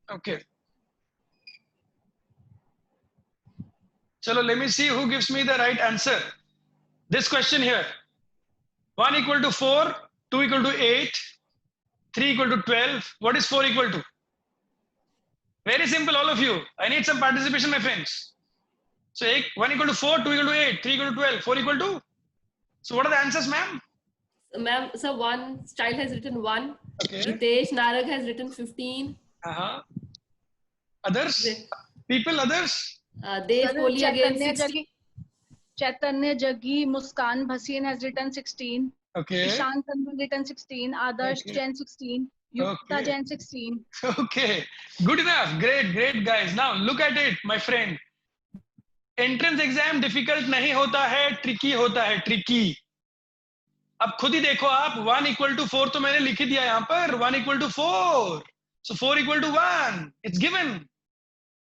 Okay. Chalo, let me see who gives me the right answer. This question here. 1 equal to 4, 2 equal to 8, 3 equal to 12. What is 4 equal to? Very simple, all of you. I need some participation, my friends. So 1 equal to 4, 2 equal to 8, 3 equal to 12, 4 equal to? So what are the answers, ma'am? Ma'am, sir, one child has written 1. Okay. Hitesh Narag has written 15. Others? People, others? Dev Kohli again 16. Chaitanya Jaggi, Muskan Bhasin has written 16. Okay. Ishan Tanwal written 16. Adarsh Okay. Jain 16. Yukta Okay. Jain 16. Okay. Good enough. Great guys. Now look at it, my friend. Entrance exam difficult नहीं होता है, tricky होता है, tricky. अब खुद ही देखो आप, 1 equal to 4 तो मैंने लिख ही दिया यहाँ पर, 1 equal to 4, so 4 equal to 1, it's given।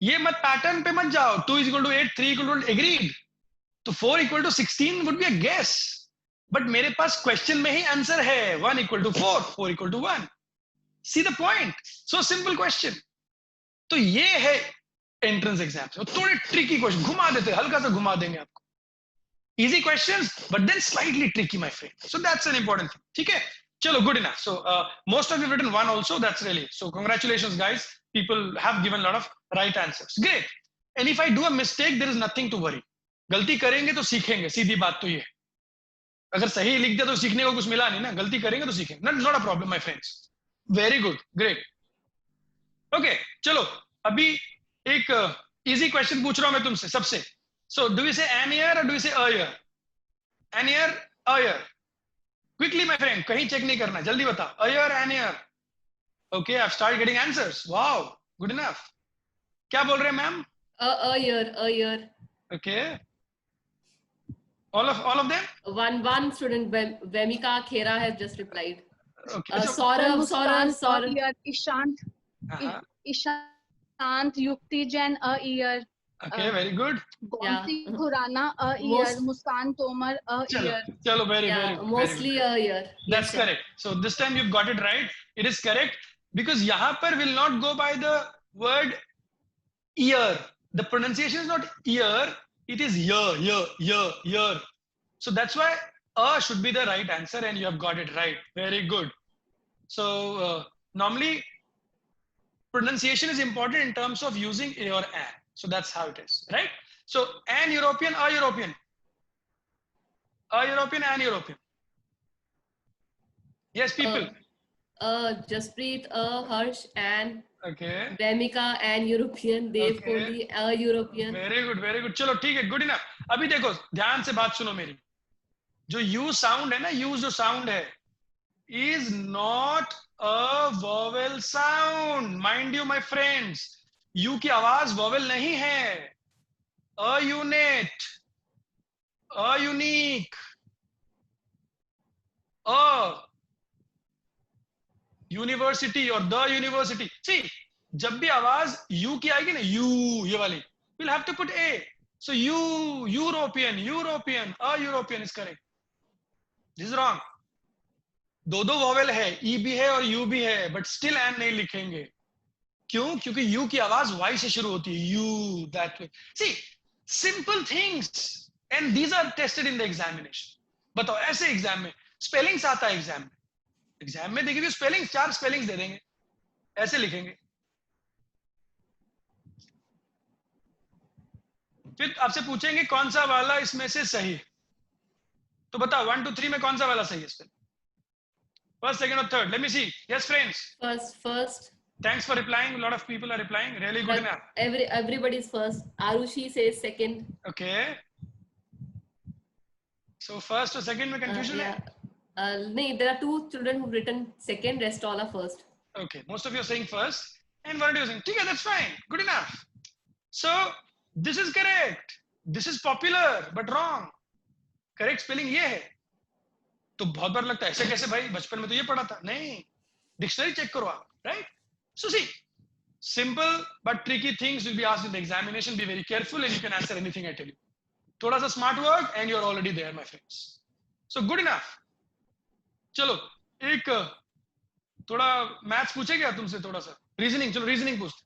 ये मत पैटर्न पे मत जाओ, 2 is equal to 8, 3 equal to agreed, तो 4 equal to 16 would be a guess, but मेरे पास क्वेश्चन में ही आंसर है, 1 equal to 4, 4 equal to 1। See the point? So simple question। तो ये है एंट्रेंस एग्जाम से थोड़े ट्रिकी क्वेश्चन, घुमा देते, हल्का सा घुमा देंगे आपको। Easy questions but then slightly tricky, my friend. So that's an important thing, ठीक है? चलो, good enough. So most of you written 1 also, that's really so congratulations guys, people have given lot of right answers, great. And if I do a mistake there is nothing to worry, गलती करेंगे तो सीखेंगे, सीधी बात तो ये है। अगर सही लिख दिया तो सीखने को कुछ मिला नहीं ना, गलती करेंगे तो सीखेंगे, not a problem my friends. Very good, great. Okay, चलो अभी एक इजी क्वेश्चन पूछ रहा हूं मैं तुमसे सबसे। So do we say an year और do we say a year? An year, a year? Quickly my friend, कहीं चेक नहीं करना, जल्दी बता। A year, an year? Okay, I have started getting answers. Wow, good enough. क्या बोल रहे हैं ma'am? A year. Okay. All of them? One student, Vemika Khera, has just replied. Okay. Saurav. A year. Ishant Yukti Jain, a year. Okay, very good. Bonsi Khurana, a year. Muskan Tomar, a year. Chalo, very good. Mostly a year. That's correct. So this time you've got it right. It is correct because yahan par will not go by the word year. The pronunciation is not year. It is year. So that's why a should be the right answer, and you have got it right. Very good. So normally pronunciation is important in terms of using a or an. So that's how it is, right? So an European, a European. A European, an European. Yes, people. Jaspreet, Harsh, and Okay. Vemika, and European. Dev Kohli, a European. Very good. चलो ठीक है, good enough. अभी देखो, ध्यान से बात सुनो मेरी. जो U sound है ना, U जो sound है, is not a vowel sound. Mind you, my friends. U की आवाज vowel नहीं है. A unit, a unique, a university or the university. See, जब भी आवाज U की आएगी ना, U ये वाली, we'll have to put A. So U, European, a European is correct. This is wrong. दो वॉवेल है, ई भी है और यू भी है, बट स्टिल एन नहीं लिखेंगे. क्यों? क्योंकि यू की आवाज वाई से शुरू होती है. You, that way. See, simple things and these are tested in the examination. बताओ, ऐसे एग्जाम में स्पेलिंग्स आता है, एग्जाम में देखेंगे स्पेलिंग्स, 4 स्पेलिंग्स दे देंगे, ऐसे लिखेंगे. फिर आपसे पूछेंगे कौन सा वाला इसमें से सही. तो बताओ 1 2 3 में कौन सा वाला सही है इसमें? First, second, or third? Let me see. Yes, friends. First. Thanks for replying. A lot of people are replying. Really good enough. Everybody's first. Arushi says second. Okay. So first or second में confusion है? No, there are 2 children who've written second. Rest all are first. Okay. Most of you are saying first, and one of you are saying, "Okay, that's fine. Good enough." So this is correct. This is popular, but wrong. Correct spelling ये है. तो बहुत बार लगता है ऐसे कैसे भाई, बचपन में तो ये पढ़ा था. नहीं, डिक्शनरी चेक करो आप, right? So see, simple but tricky things will be asked in the examination. Be very careful and you can answer anything I tell you. थोड़ा सा smart work and you are already there my friends. So good enough. चलो एक थोड़ा maths पूछे क्या तुमसे, थोड़ा सा रीजनिंग. चलो रीजनिंग पूछते.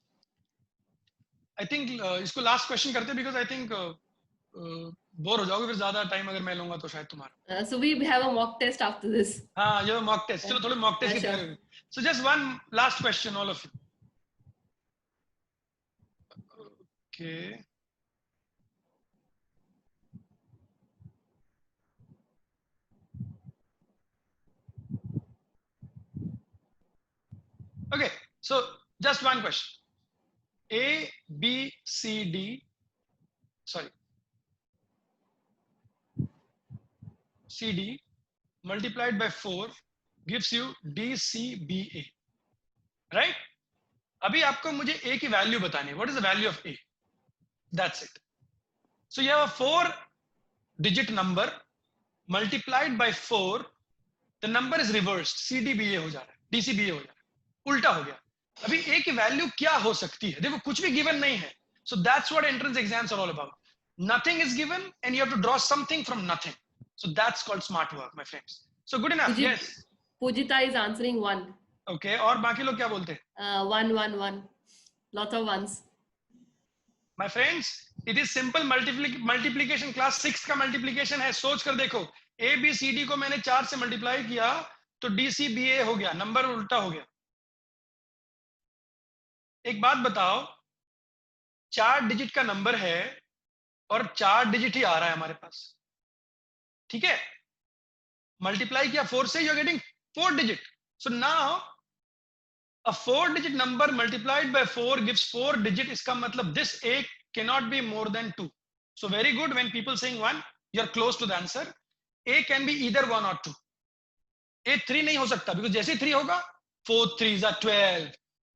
आई थिंक इसको लास्ट क्वेश्चन करते, बिकॉज आई थिंक बोर हो जाओगे फिर ज्यादा टाइम अगर मैं लूंगा तो शायद तुम्हारा. So we have a mock test after this. हाँ, ये mock test. चलो थोड़े mock test की तैयारी. So just one last question, all of you. Okay. Okay. So just one question. A, B, C, D. Sorry. CD multiplied by 4 gives you DCBA, right? अभी आपको मुझे A की value बतानी है. What is the value of A? That's it. So you have a 4-digit number multiplied by 4. The number is reversed. CDBA हो जा रहा है, DCBA हो जा रहा है, उल्टा हो गया. अभी A की वैल्यू क्या हो सकती है? देखो कुछ भी गिवन नहीं है. So that's what entrance exams are all about. Nothing is given and you have to draw something from nothing. So that's called smart work, my friends. So good enough. Yes. Pujita is answering 1. Okay. और बाकी लोग क्या बोलते हैं? 1. Lot of ones. My friends, it is simple multiplication. Class 6 का multiplication है. सोच कर देखो. A, B, C, D को मैंने 4 से multiply किया तो D, C, B, A हो गया. नंबर उल्टा हो गया. एक बात बताओ, 4 डिजिट का नंबर है और 4 डिजिट ही आ रहा है हमारे पास. ठीक है, मल्टीप्लाई किया 4 से, you are getting 4 digit. So now a 4 digit number multiplied by 4 gives 4 digit. इसका मतलब this A cannot be more than 2. So very good. When people saying 1, you are close to the answer. A can be either 1 or 2. A 3 नहीं हो सकता, because जैसे 3 होगा 4 3s are 12,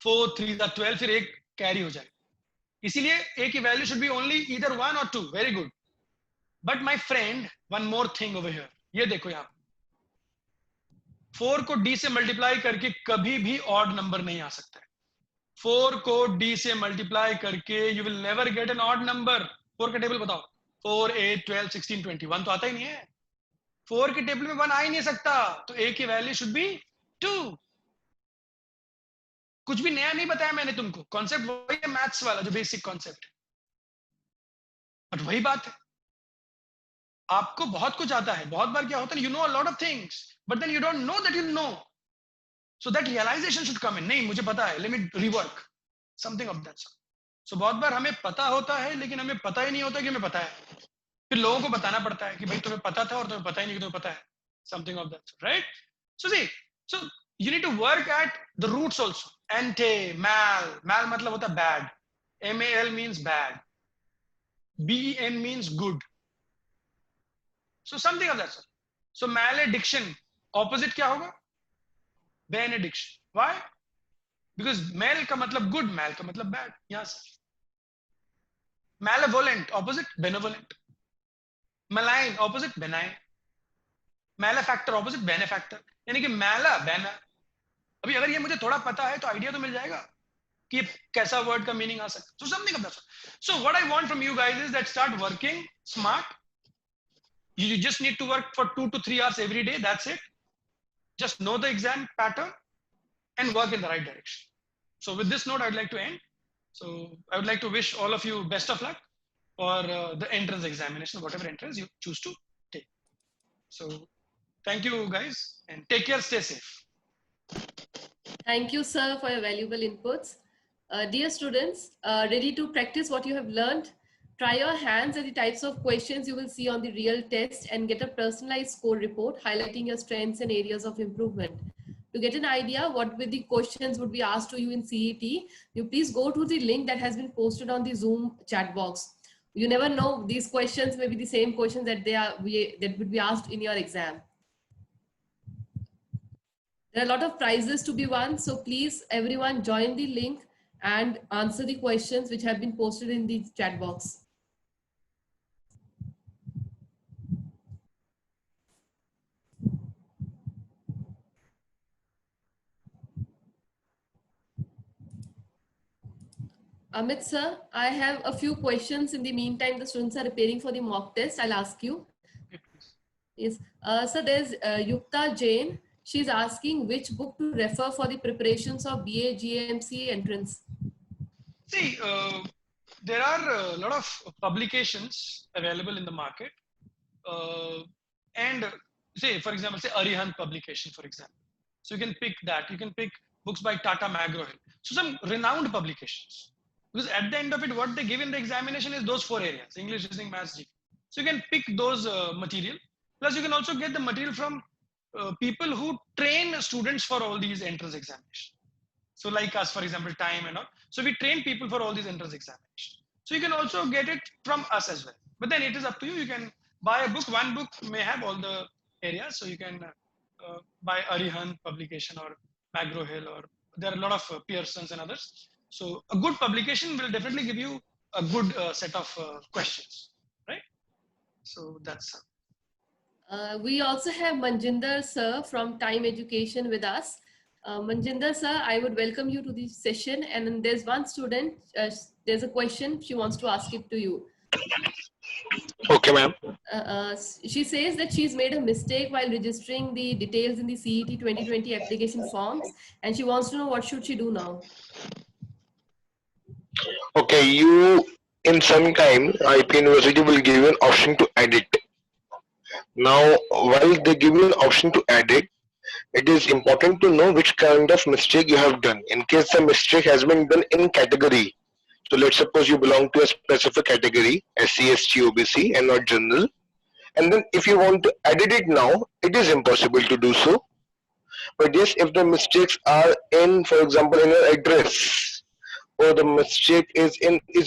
4 3s are 12, फिर एक carry हो जाएगा. इसीलिए a की value should be only either 1 और 2. Very good. But my friend, one more thing over here. ये देखो यहाँ 4 को d से मल्टीप्लाई करके कभी भी ऑड नंबर नहीं आ सकता है. 4 को d से मल्टीप्लाई करके you will never get an odd number. 4 का टेबल बताओ. 4, 8, 12, 16, 21 तो आता ही नहीं है. 4 के टेबल में 1 आ ही नहीं सकता. तो a की वैल्यू शुड बी 2. कुछ भी नया नहीं बताया मैंने तुमको. कॉन्सेप्ट वही है मैथ्स वाला, जो बेसिक कॉन्सेप्ट है. बट वही बात है, आपको बहुत कुछ आता है. बहुत बार क्या होता है, you know a lot of things but then you don't know that you know. So that realization should come in. नहीं, मुझे पता है, let me rework something of that sort. So बहुत बार हमें पता होता है लेकिन हमें पता ही नहीं होता कि हमें पता है. फिर लोगों को बताना पड़ता है कि भाई तुम्हें पता था और तुम्हें पता ही नहीं कि तुम्हें पता है. Something of that sort, right? So see, so you need to work at the roots also. Ante, mal मतलब होता है bad. mal means bad. ben means good. So something of that sort. So malediction, opposite क्या होगा? Benediction. Why? Because mal का मतलब good, mal का मतलब bad. यहाँ से. Malevolent, opposite benevolent. Malign, opposite benign. Malefactor, opposite benefactor. यानी कि मैला बैना. अभी अगर ये मुझे थोड़ा पता है तो आइडिया तो मिल जाएगा कि कैसा वर्ड का मीनिंग आ सकता है. So something of that sort. So what I want from you guys is that start working smart. You just need to work for 2 to 3 hours every day. That's it. Just know the exam pattern and work in the right direction. So with this note, I'd like to end. So I would like to wish all of you best of luck for the entrance examination, whatever entrance you choose to take. So thank you guys and take care, stay safe. Thank you, sir, for your valuable inputs. Dear students, ready to practice what you have learned? Try your hands at the types of questions you will see on the real test and get a personalized score report highlighting your strengths and areas of improvement. To get an idea what the questions would be asked to you in CET, you please go to the link that has been posted on the Zoom chat box. You never know, these questions may be the same questions that would be asked in your exam. There are a lot of prizes to be won, so please everyone join the link and answer the questions which have been posted in the chat box. Amit sir, I have a few questions. In the meantime, the students are preparing for the mock test. I'll ask you. Yes, so there's Yukta Jain. She's asking which book to refer for the preparations of BA GAMC entrance. See, there are a lot of publications available in the market. And say, for example, say Arihant publication, for example. So you can pick that. You can pick books by Tata McGraw-Hill. So some renowned publications. Because at the end of it, what they give in the examination is those 4 areas: English, listening, maths, GK. So you can pick those material. Plus you can also get the material from people who train students for all these entrance examinations. So like us, for example, time and all. So we train people for all these entrance examinations. So you can also get it from us as well. But then it is up to you. You can buy a book. One book may have all the areas. So you can buy Arihant publication or McGraw-Hill, or there are a lot of Pearsons and others. So a good publication will definitely give you a good set of questions, right? So that's. We also have Manjinder sir from Time Education with us. Manjinder sir, I would welcome you to this session. And there's one student, there's a question she wants to ask it to you. Okay, ma'am. She says that she's made a mistake while registering the details in the CET 2020 application forms, and she wants to know what should she do now. Okay, you in some time IP University will give you an option to edit. Now, while they give you an option to edit, it is important to know which kind of mistake you have done. In case the mistake has been done in category, so let's suppose you belong to a specific category, SC, ST, OBC, and not general. And then if you want to edit it now, it is impossible to do so. But yes, if the mistakes are in, for example, in your address, or the mistake is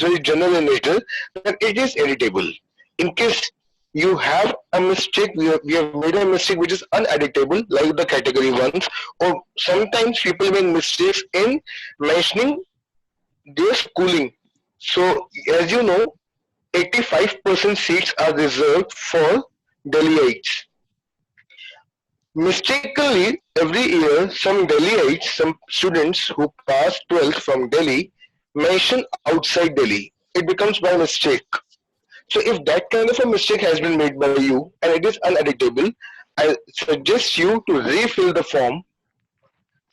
very general in nature, then it is editable. In case you have a mistake, we have made a mistake which is uneditable, like the category ones, or sometimes people make mistakes in mentioning their schooling. So as you know, 85% seats are reserved for Delhiites. Mistakenly, every year, some Delhiites, some students who pass 12th from Delhi, mention outside Delhi. It becomes by mistake. So if that kind of a mistake has been made by you and it is uneditable, I suggest you to refill the form,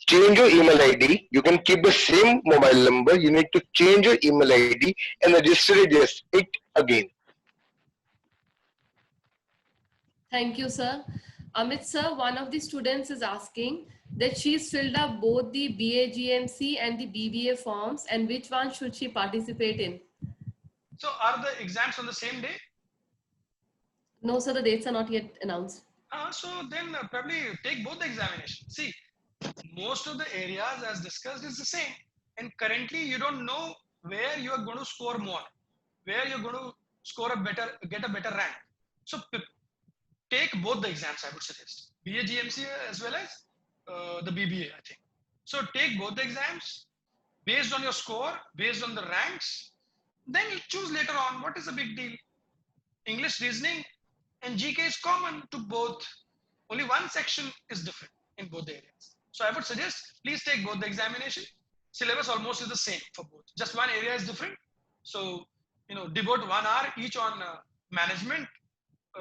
change your email ID. You can keep the same mobile number. You need to change your email ID and register it again. Thank you, sir. Amit sir, one of the students is asking that she's filled up both the BA-GMC and the BBA forms, and which one should she participate in? So are the exams on the same day? No, sir, the dates are not yet announced. So then probably take both the examinations. See, most of the areas as discussed is the same. And currently you don't know where you are going to score more, where you're going to score get a better rank. So take both the exams, I would suggest. BA-GMC as well as the BBA, I think. So take both the exams based on your score, based on the ranks. Then you choose later on what is the big deal. English, reasoning, and GK is common to both. Only one section is different in both the areas. So I would suggest please take both the examination. Syllabus almost is the same for both. Just one area is different. So devote 1 hour each on management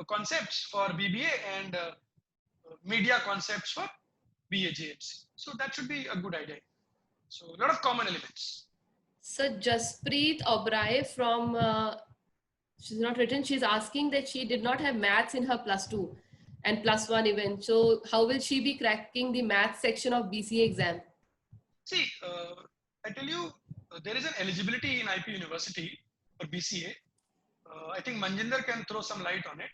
concepts for BBA and media concepts for BA-GMC. So that should be a good idea. So a lot of common elements. So Jaspreet Obrai from, she's not written, she's asking that she did not have maths in her +2 and +1 event. So how will she be cracking the maths section of BCA exam? See, I tell you, there is an eligibility in IP University for BCA. I think Manjinder can throw some light on it,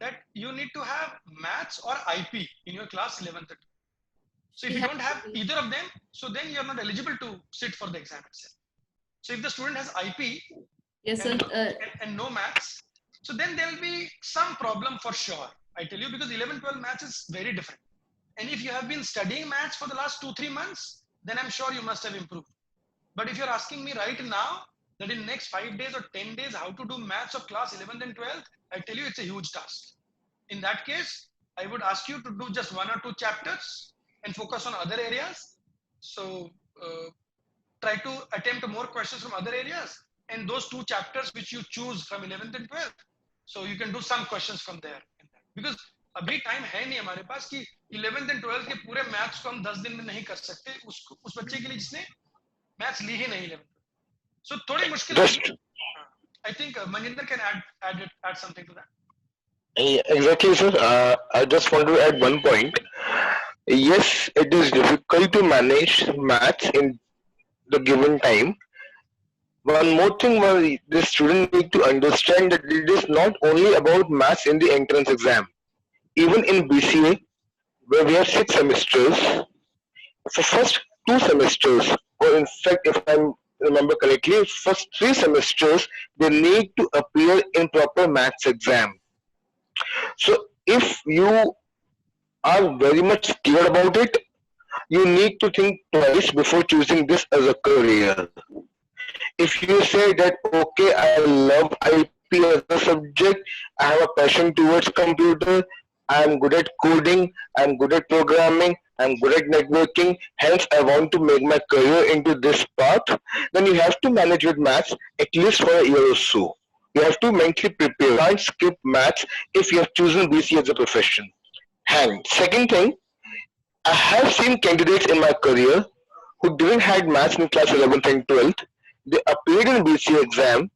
that you need to have maths or IP in your class 11th. So if you don't have either of them, so then you're not eligible to sit for the exam itself. So if the student has IP yes, and no maths, so then there will be some problem for sure. I tell you, because 11-12 maths is very different. And if you have been studying maths for the last 2-3 months, then I'm sure you must have improved. But if you're asking me right now, that in next 5 days or 10 days, how to do maths of class 11th and 12th, I tell you, it's a huge task. In that case, I would ask you to do just 1 or 2 chapters and focus on other areas. So try to attempt more questions from other areas. And those 2 chapters which you choose from 11th and 12th, so you can do some questions from there. Because अभी time है नहीं हमारे पास कि 11th and 12th के पूरे maths को हम 10 दिन में नहीं कर सकते उस बच्चे के लिए जिसने मैथ्स ली ही नहीं 11th. So थोड़ी मुश्किल है. I think Manjinder can add something to that. Exactly, sir. I just want to add one point. Yes, it is difficult to manage maths in the given time. One more thing, the student need to understand that it is not only about maths in the entrance exam. Even in BCA, where we have 6 semesters, for first 2 semesters, or in fact, if I remember correctly, first 3 semesters, they need to appear in proper maths exam. So if you are very much scared about it, you need to think twice before choosing this as a career. If you say that, okay, I love IP as a subject, I have a passion towards computer, I'm good at coding, I'm good at programming, I'm good at networking, hence I want to make my career into this path, then you have to manage with maths at least for a year or so. You have to mentally prepare. You can't skip maths if you have chosen BCA as a profession. And second thing, I have seen candidates in my career who didn't have maths in class 11th and 12th. They appeared in BCA exam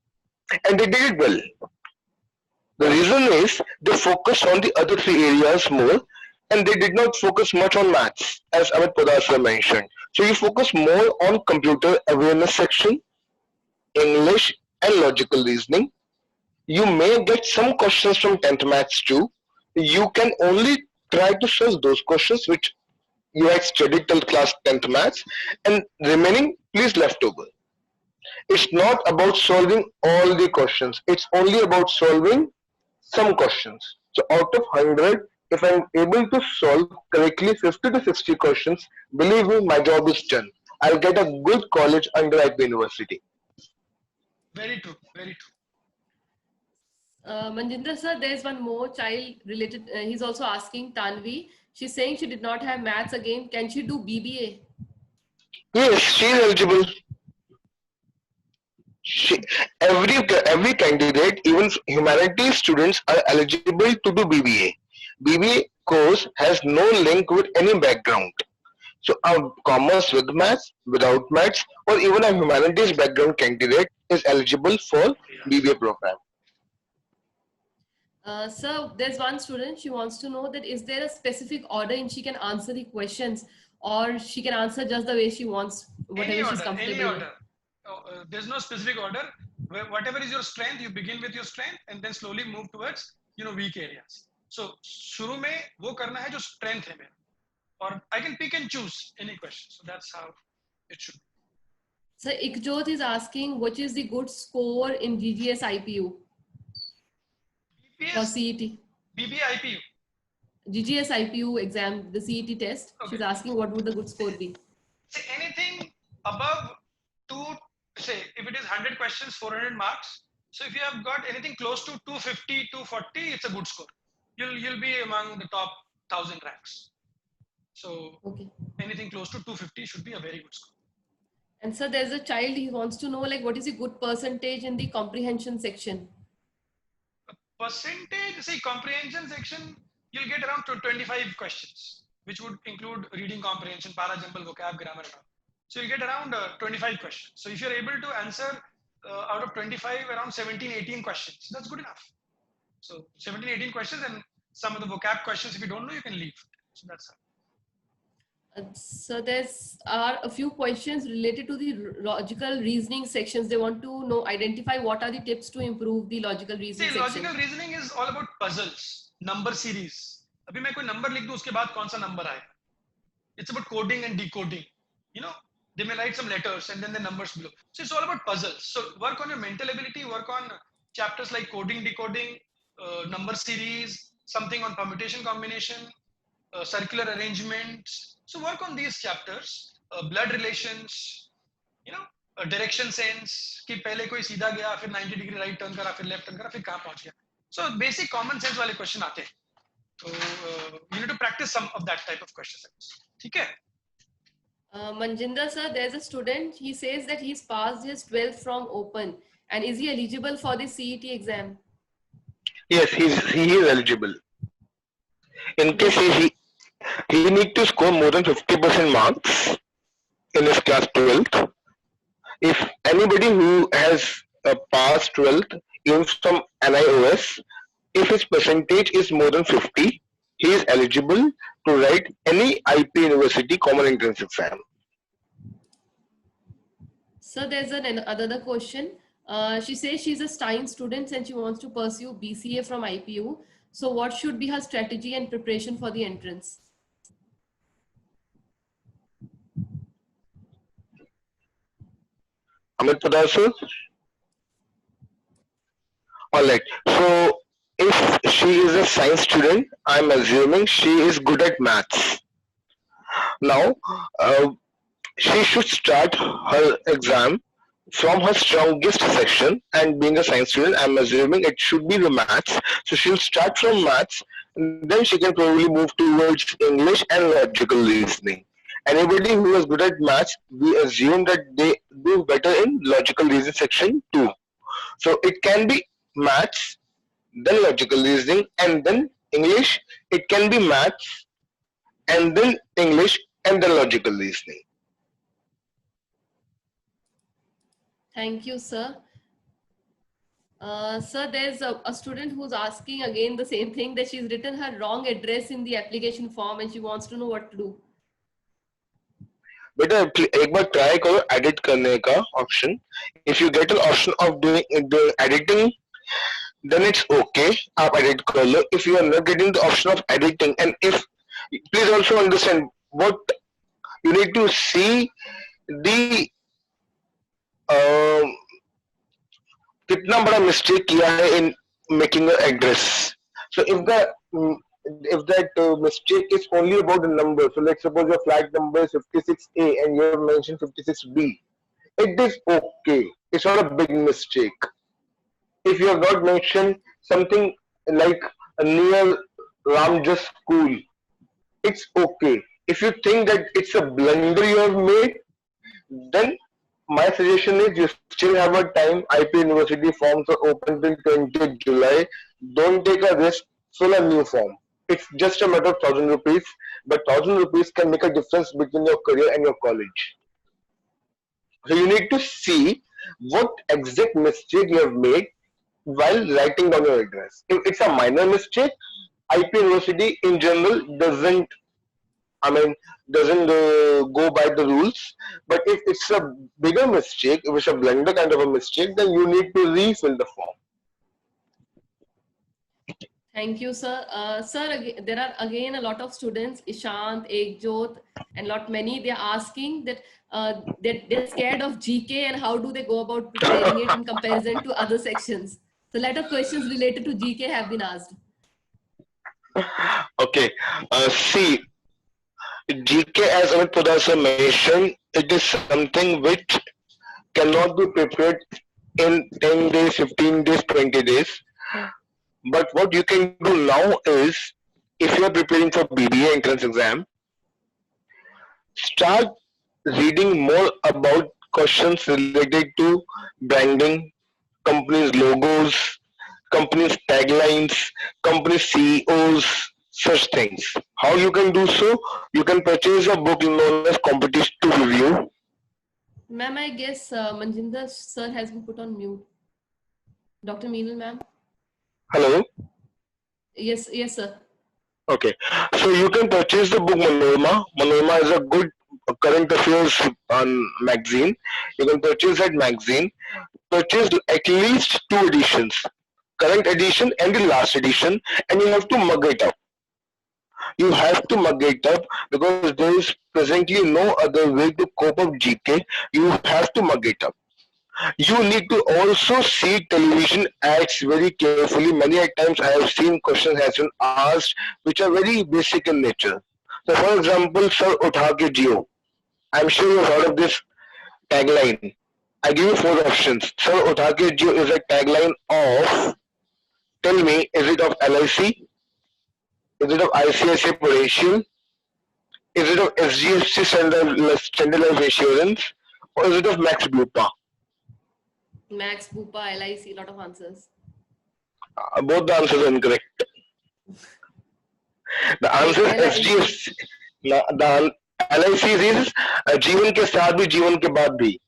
and they did it well. The reason is they focused on the other 3 areas more and they did not focus much on maths, as Amit Podar sir mentioned. So you focus more on computer awareness section, English and logical reasoning. You may get some questions from 10th maths too. You can only try to solve those questions which you had studied till class 10th maths, and remaining please left over. It's not about solving all the questions. It's only about solving some questions. So out of 100, if I'm able to solve correctly 50 to 60 questions, believe me, my job is done. I'll get a good college under IP University. Very true. Very true. Manjinder sir, there's one more child related. He's also asking Tanvi. She's saying she did not have maths again. Can she do BBA? Yes, she is eligible. Every candidate, even humanities students, are eligible to do BBA. BBA course has no link with any background. So a commerce with maths, without maths, or even a humanities background candidate is eligible for BBA program. Sir, there's one student, she wants to know that is there a specific order in she can answer the questions, or she can answer just the way she wants, whatever she's comfortable Any with? order. There's no specific order. Whatever is your strength, you begin with your strength and then slowly move towards, weak areas. So, शुरू में वो करना है जो strength है मेरा. Or I can pick and choose any question. So that's how it should be. So Ikjot is asking, what is the good score in GGS IPU for CET? BBA IPU. GGS IPU exam, the CET test. Okay. She's asking what would the good score be? Say anything above say if it is 100 questions, 400 marks. So if you have got anything close to 250, 240, it's a good score. You'll be among the top 1,000 ranks. So Okay. anything close to 250 should be a very good score. And so there's a child, he wants to know like what is a good percentage in the comprehension section? Percentage, say comprehension section, you'll get around 25 questions, which would include reading comprehension, para, jumble, vocab, grammar, and all. So you'll get around 25 questions. So if you're able to answer out of 25, around 17, 18 questions, that's good enough. So 17, 18 questions, and some of the vocab questions, if you don't know, you can leave. So that's how. So there's are a few questions related to the logical reasoning sections. They want to know, identify what are the tips to improve the logical reasoning See, section. logical reasoning is all about puzzles, number series. अभी मैं कोई number लिख दूँ उसके बाद कौन सा number आएगा? It's about coding and decoding. They may write some letters and then the numbers below. So it's all about puzzles. So work on your mental ability, work on chapters like coding, decoding, number series, something on permutation combination, circular arrangements. So work on these chapters, blood relations, direction sense, कि पहले कोई सीधा गया, फिर 90 degree right turn करा, फिर left turn करा, फिर कहाँ पहुँच गया. So basic common sense वाले question आते हैं. So you need to practice some of that type of questions. ठीक है? Manjinder sir, there's a student, he says that he's passed his 12th from open, and is he eligible for the CET exam? Yes, he is eligible. In case he need to score more than 50% marks in his class 12th. If anybody who has passed 12th, even from NIOS, if his percentage is more than 50, he is eligible to write any IP University common entrance exam. So there's another question. She says she's a Stein student and she wants to pursue BCA from IPU. So what should be her strategy and preparation for the entrance? Amit Padar sir? Alright, so if she is a science student, I'm assuming she is good at maths. Now, she should start her exam from her strongest section, and being a science student, I'm assuming it should be the maths. So she'll start from maths, and then she can probably move towards English and logical reasoning. Anybody who is good at maths, we assume that they do better in logical reasoning section too. So it can be maths, then logical reasoning, and then English. It can be maths, and then English, and then logical reasoning. Thank you, sir. Sir, there's a student who's asking again the same thing, that she's written her wrong address in the application form and she wants to know what to do. बेटा एक बार try करो edit करने का option. If you get an option of doing editing, then it's okay, आप edit कर लो. If you are not getting the option of editing, and if, please also understand what you need to see the कितना बड़ा mistake किया है in making an address. So if that mistake is only about the number, so let's suppose your flat number is 56A and you have mentioned 56B, it is okay. It's not a big mistake. If you have not mentioned something like near Ramjas school, it's okay. If you think that it's a blunder you have made, then my suggestion is you still have a time. IP University forms are open till 20th July. Don't take a risk, fill a new form. It's just a matter of 1,000 rupees, but 1,000 rupees can make a difference between your career and your college. So you need to see what exact mistake you have made while writing down your address. If it's a minor mistake, IP University in general doesn't go by the rules. But if it's a bigger mistake, if it's a blunder kind of a mistake, then you need to refill the form. Thank you, sir. Sir, there are again a lot of students, Ishant, Ekjot, and many, they are asking that they're scared of GK and how do they go about preparing it in comparison to other sections. So a lot of questions related to GK have been asked. Okay, see, GK, as Amit Poddar sir mentioned, it is something which cannot be prepared in 10 days, 15 days, 20 days. But what you can do now is, if you are preparing for BBA entrance exam, start reading more about questions related to branding, companies' logos, companies' taglines, company CEOs, such things. How you can do so? You can purchase a book known as Competition to Review. Ma'am, I guess Manjinder sir has been put on mute. Dr. Meenal, ma'am. Hello? Yes, yes, sir. Okay. So you can purchase the book Manorama. Manorama is a good current affairs magazine. You can purchase that magazine. Purchase at least 2 editions. Current edition and the last edition. And you have to mug it up. You have to mug it up because there is presently no other way to cope up GK. You have to mug it up. You need to also see television ads very carefully. Many times I have seen questions has been asked which are very basic in nature. So for example, Sir Utha Ke Jio. I'm sure you've heard of this tagline. I give you 4 options. Sir Utha Ke Jio is a tagline of, tell me, is it of LIC? Is it of ICICI Prudential? Is it of SGFC Standard Life Insurance? Or is it of Max Bupa? Max, Bupa, LIC, lot of answers. Both the answers are incorrect. The answer is SGFC. The LIC is जीवन के साथ भी जीवन के बाद भी.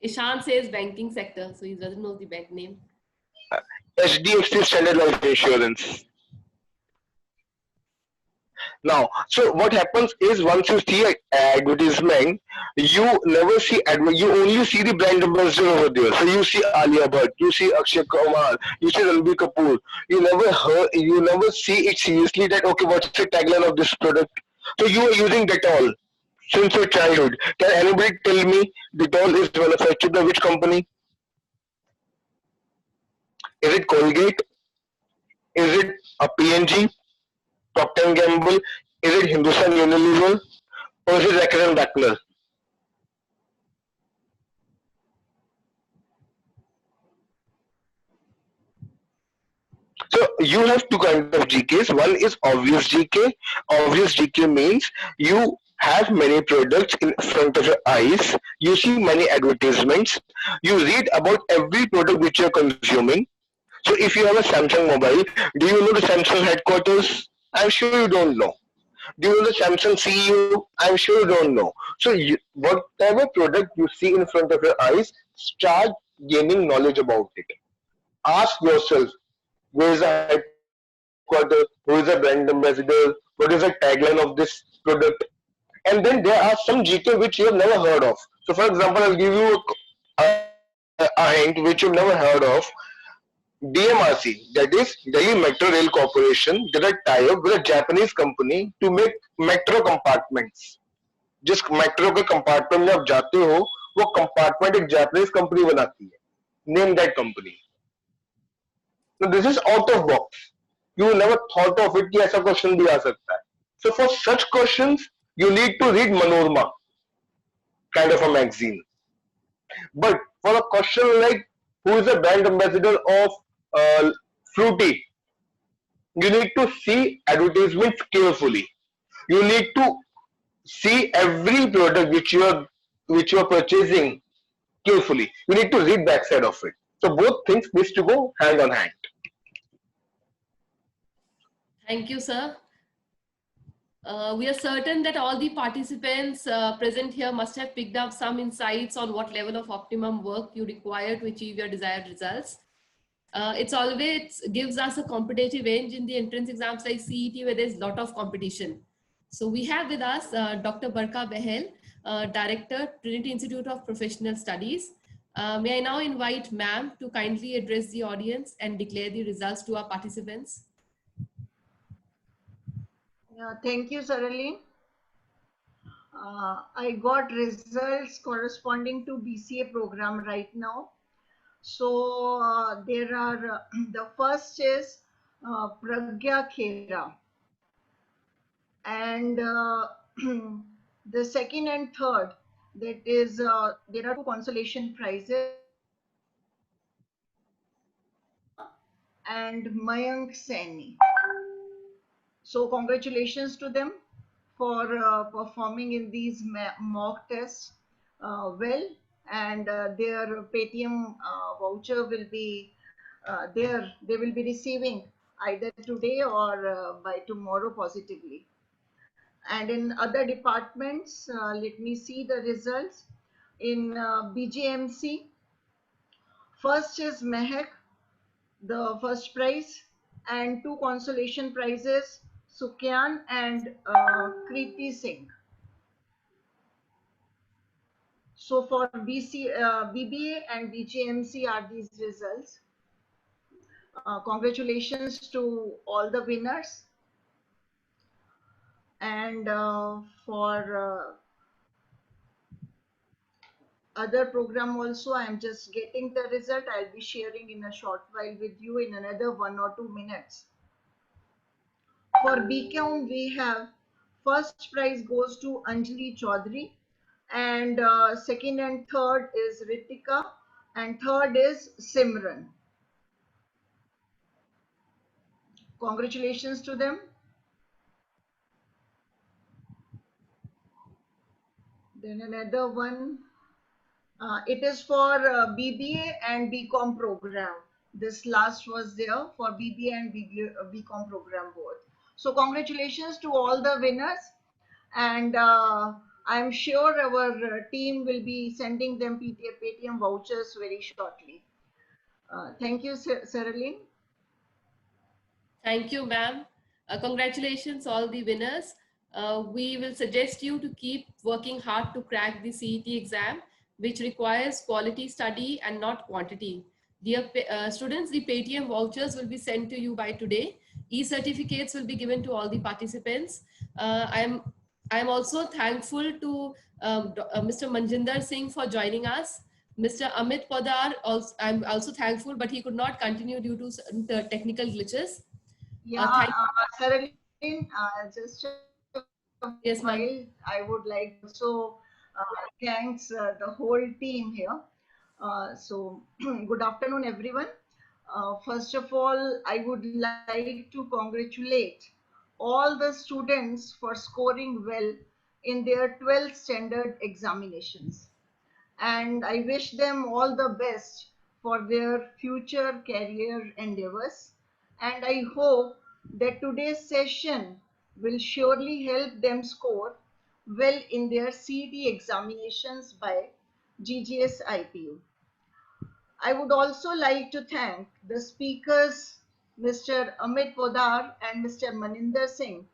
Ishant says banking sector, so he doesn't know the bank name. HDFC Standard Life Insurance. Now, so what happens is once you see an advertisement, you never see you only see the brand ambassador over there. So you see Alia Bhatt, you see Akshay Kumar, you see Ranbir Kapoor. You never see it seriously that okay, what's the tagline of this product? So you are using Dettol since your childhood. Can anybody tell me Dettol is manufactured by which company? Is it Colgate? Is it a P&G? Procter & Gamble? Is it Hindustan Unilever? Or is it Reckitt & Beckner? So you have 2 kinds of GKs. One is obvious GK. Obvious GK means you have many products in front of your eyes. You see many advertisements. You read about every product which you are consuming. So if you have a Samsung mobile, do you know the Samsung headquarters? I'm sure you don't know. Do you know the Samsung CEO? I'm sure you don't know. So whatever product you see in front of your eyes, start gaining knowledge about it. Ask yourself, where is the headquarters? Who is the brand ambassador? What is the tagline of this product? And then there are some GK which you have never heard of. So for example, I'll give you a hint which you've never heard of. DMRC, that is Delhi Metro Rail Corporation, did a tie-up with a Japanese company to make metro compartments. जिस metro के compartment में आप जाते हो, वो compartment एक Japanese company बनाती है. Name that company. So this is out of box. You never thought of it कि ऐसा question भी आ सकता है. So for such questions, you need to read Manorama, kind of a magazine. But For a question like who is the brand ambassador of Fruity, you need to see advertisements carefully. You need to see every product which you are purchasing carefully. You need to read back side of it. So both things needs to go hand on hand. Thank you, sir. We are certain that all the participants present here must have picked up some insights on what level of optimum work you require to achieve your desired results. It's always gives us a competitive edge in the entrance exams like CET, where there's a lot of competition. So we have with us Dr. Barka Behel, Director, Trinity Institute of Professional Studies. May I now invite ma'am to kindly address the audience and declare the results to our participants. Yeah, thank you, Saraleen. I got results corresponding to BCA program right now. So there are, the first is Pragya Khera. And the second and third, that is, there are 2 consolation prizes. And Mayank Saini. So congratulations to them for performing in these mock tests well, and their Paytm voucher will be there. They will be receiving either today or by tomorrow positively. And in other departments, let me see the results. In BGMC, first is Mehak, the first prize, and 2 consolation prizes, Sukyan and Kriti Singh. So for BBA and BGMC are these results. Congratulations to all the winners. And for other program also, I am just getting the result. I'll be sharing in a short while with you in another 1 or 2 minutes. For BCom, we have first prize goes to Anjali Chaudhary, and second and third is Ritika, and third is Simran. Congratulations to them. Then another one, it is for BBA and BCom program. This last was there for BBA and BCom program both. So congratulations to all the winners, and I'm sure our team will be sending them Paytm vouchers very shortly. Thank you, Saraleen. Thank you, ma'am. Congratulations, all the winners. We will suggest you to keep working hard to crack the CET exam, which requires quality study and not quantity. Dear students, the Paytm vouchers will be sent to you by today. E-certificates will be given to all the participants. I am also thankful to Mr. Manjinder Singh for joining us. Mr. Amit Podar, I'm also thankful, but he could not continue due to the technical glitches. Yeah, Saraleen, just yes, while I would like to thanks the whole team here. So good afternoon, everyone. First of all, I would like to congratulate all the students for scoring well in their 12th standard examinations. And I wish them all the best for their future career endeavors. And I hope that today's session will surely help them score well in their CET examinations by GGS IPU. I would also like to thank the speakers, Mr. Amit Podar and Mr. Maninder Singh,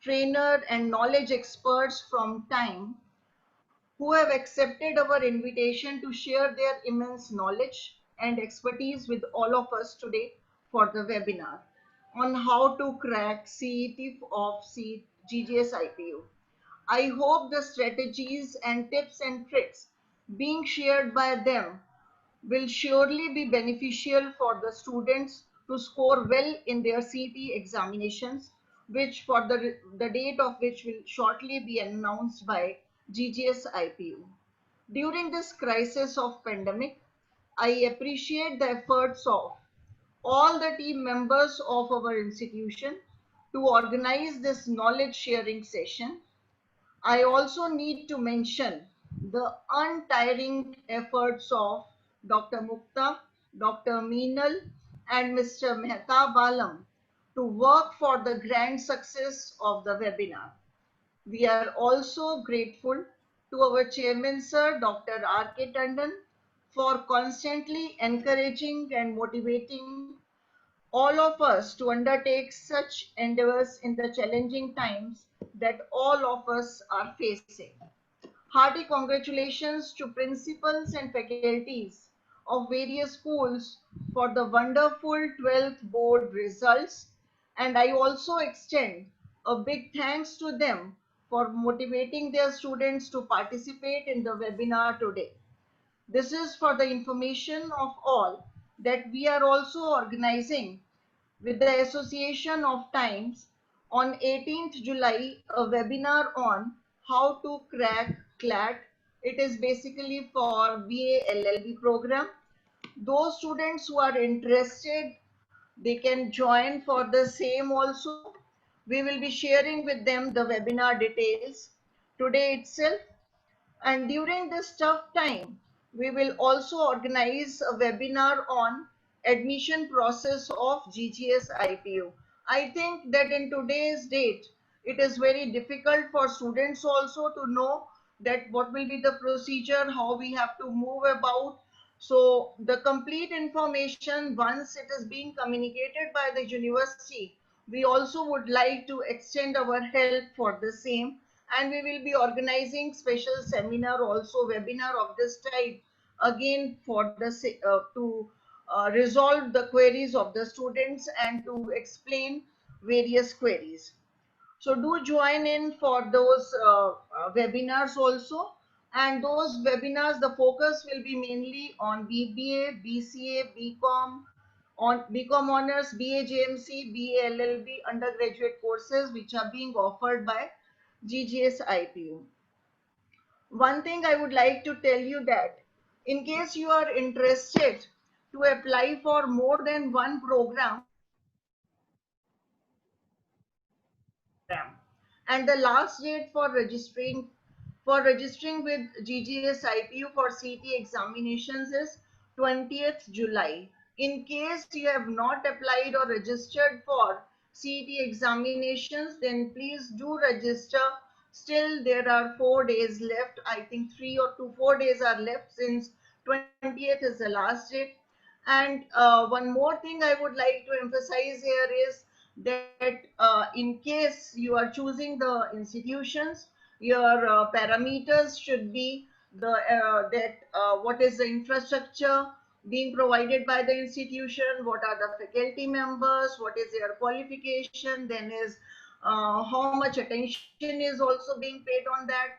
trainer and knowledge experts from Time, who have accepted our invitation to share their immense knowledge and expertise with all of us today for the webinar on how to crack CET of GGS IPU. I hope the strategies and tips and tricks being shared by them will surely be beneficial for the students to score well in their CET examinations, which for the date of which will shortly be announced by GGS IPU. During this crisis of pandemic, I appreciate the efforts of all the team members of our institution to organize this knowledge sharing session. I also need to mention the untiring efforts of Dr. Mukta, Dr. Meenal, and Mr. Mehtab Alam to work for the grand success of the webinar. We are also grateful to our chairman, Sir Dr. R.K. Tandon, for constantly encouraging and motivating all of us to undertake such endeavors in the challenging times that all of us are facing. Hearty congratulations to principals and faculties of various schools for the wonderful 12th board results, and I also extend a big thanks to them for motivating their students to participate in the webinar today. This is for the information of all that we are also organizing with the Association of Times on 18th July a webinar on how to crack CLAT. It is basically for BA LLB program. Those students who are interested, they can join for the same also. We will be sharing with them the webinar details today itself. And during this tough time, we will also organize a webinar on admission process of GGS IPU. I think that in today's date, it is very difficult for students also to know that what will be the procedure, how we have to move about. So the complete information, once it is being communicated by the university, we also would like to extend our help for the same, and we will be organizing special seminar also, webinar of this type again for the to resolve the queries of the students and to explain various queries. So do join in for those webinars also, and those webinars, the focus will be mainly on BBA, BCA, BCom, on BCom honors, BA JMC, BA LLB undergraduate courses which are being offered by GGS IPU. One thing I would like to tell you that in case you are interested to apply for more than one program, and the last date for registering with GGS IPU for CET examinations is 20th July. In case you have not applied or registered for CET examinations, then please do register. Still there are 4 days left. I think 3 or 4 days are left since 20th is the last date. And one more thing I would like to emphasize here is that in case you are choosing the institutions, your parameters should be the what is the infrastructure being provided by the institution, what are the faculty members, what is their qualification, then is how much attention is also being paid on that,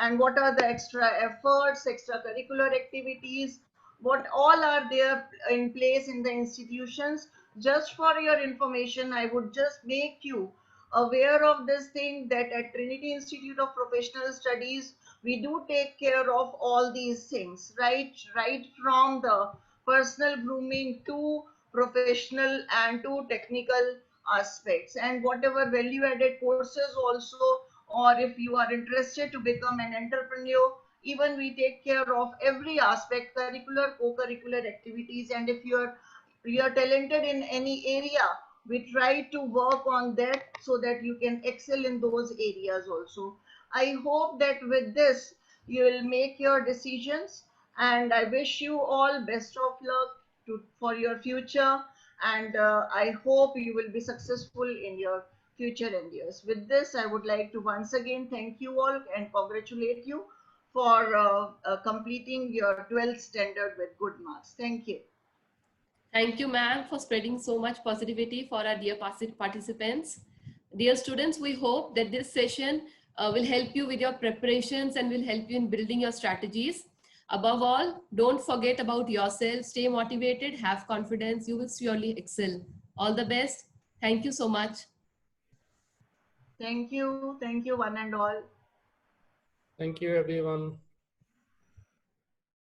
and what are the extra efforts, extracurricular activities, what all are there in place in the institutions. Just for your information, I would just make you aware of this thing that at Trinity Institute of Professional Studies, we do take care of all these things, right from the personal grooming to professional and to technical aspects, and whatever value added courses also, or if you are interested to become an entrepreneur, even we take care of every aspect, curricular, co-curricular activities. And if you're talented in any area, we try to work on that so that you can excel in those areas also. I hope that with this you will make your decisions, and I wish you all best of luck for your future, and I hope you will be successful in your future endeavors. With this, I would like to once again thank you all and congratulate you for completing your 12th standard with good marks. Thank you. Thank you, ma'am, for spreading so much positivity for our dear participants. Dear students, we hope that this session will help you with your preparations and will help you in building your strategies. Above all, don't forget about yourself. Stay motivated, have confidence. You will surely excel. All the best. Thank you so much. Thank you. Thank you, one and all. Thank you, everyone.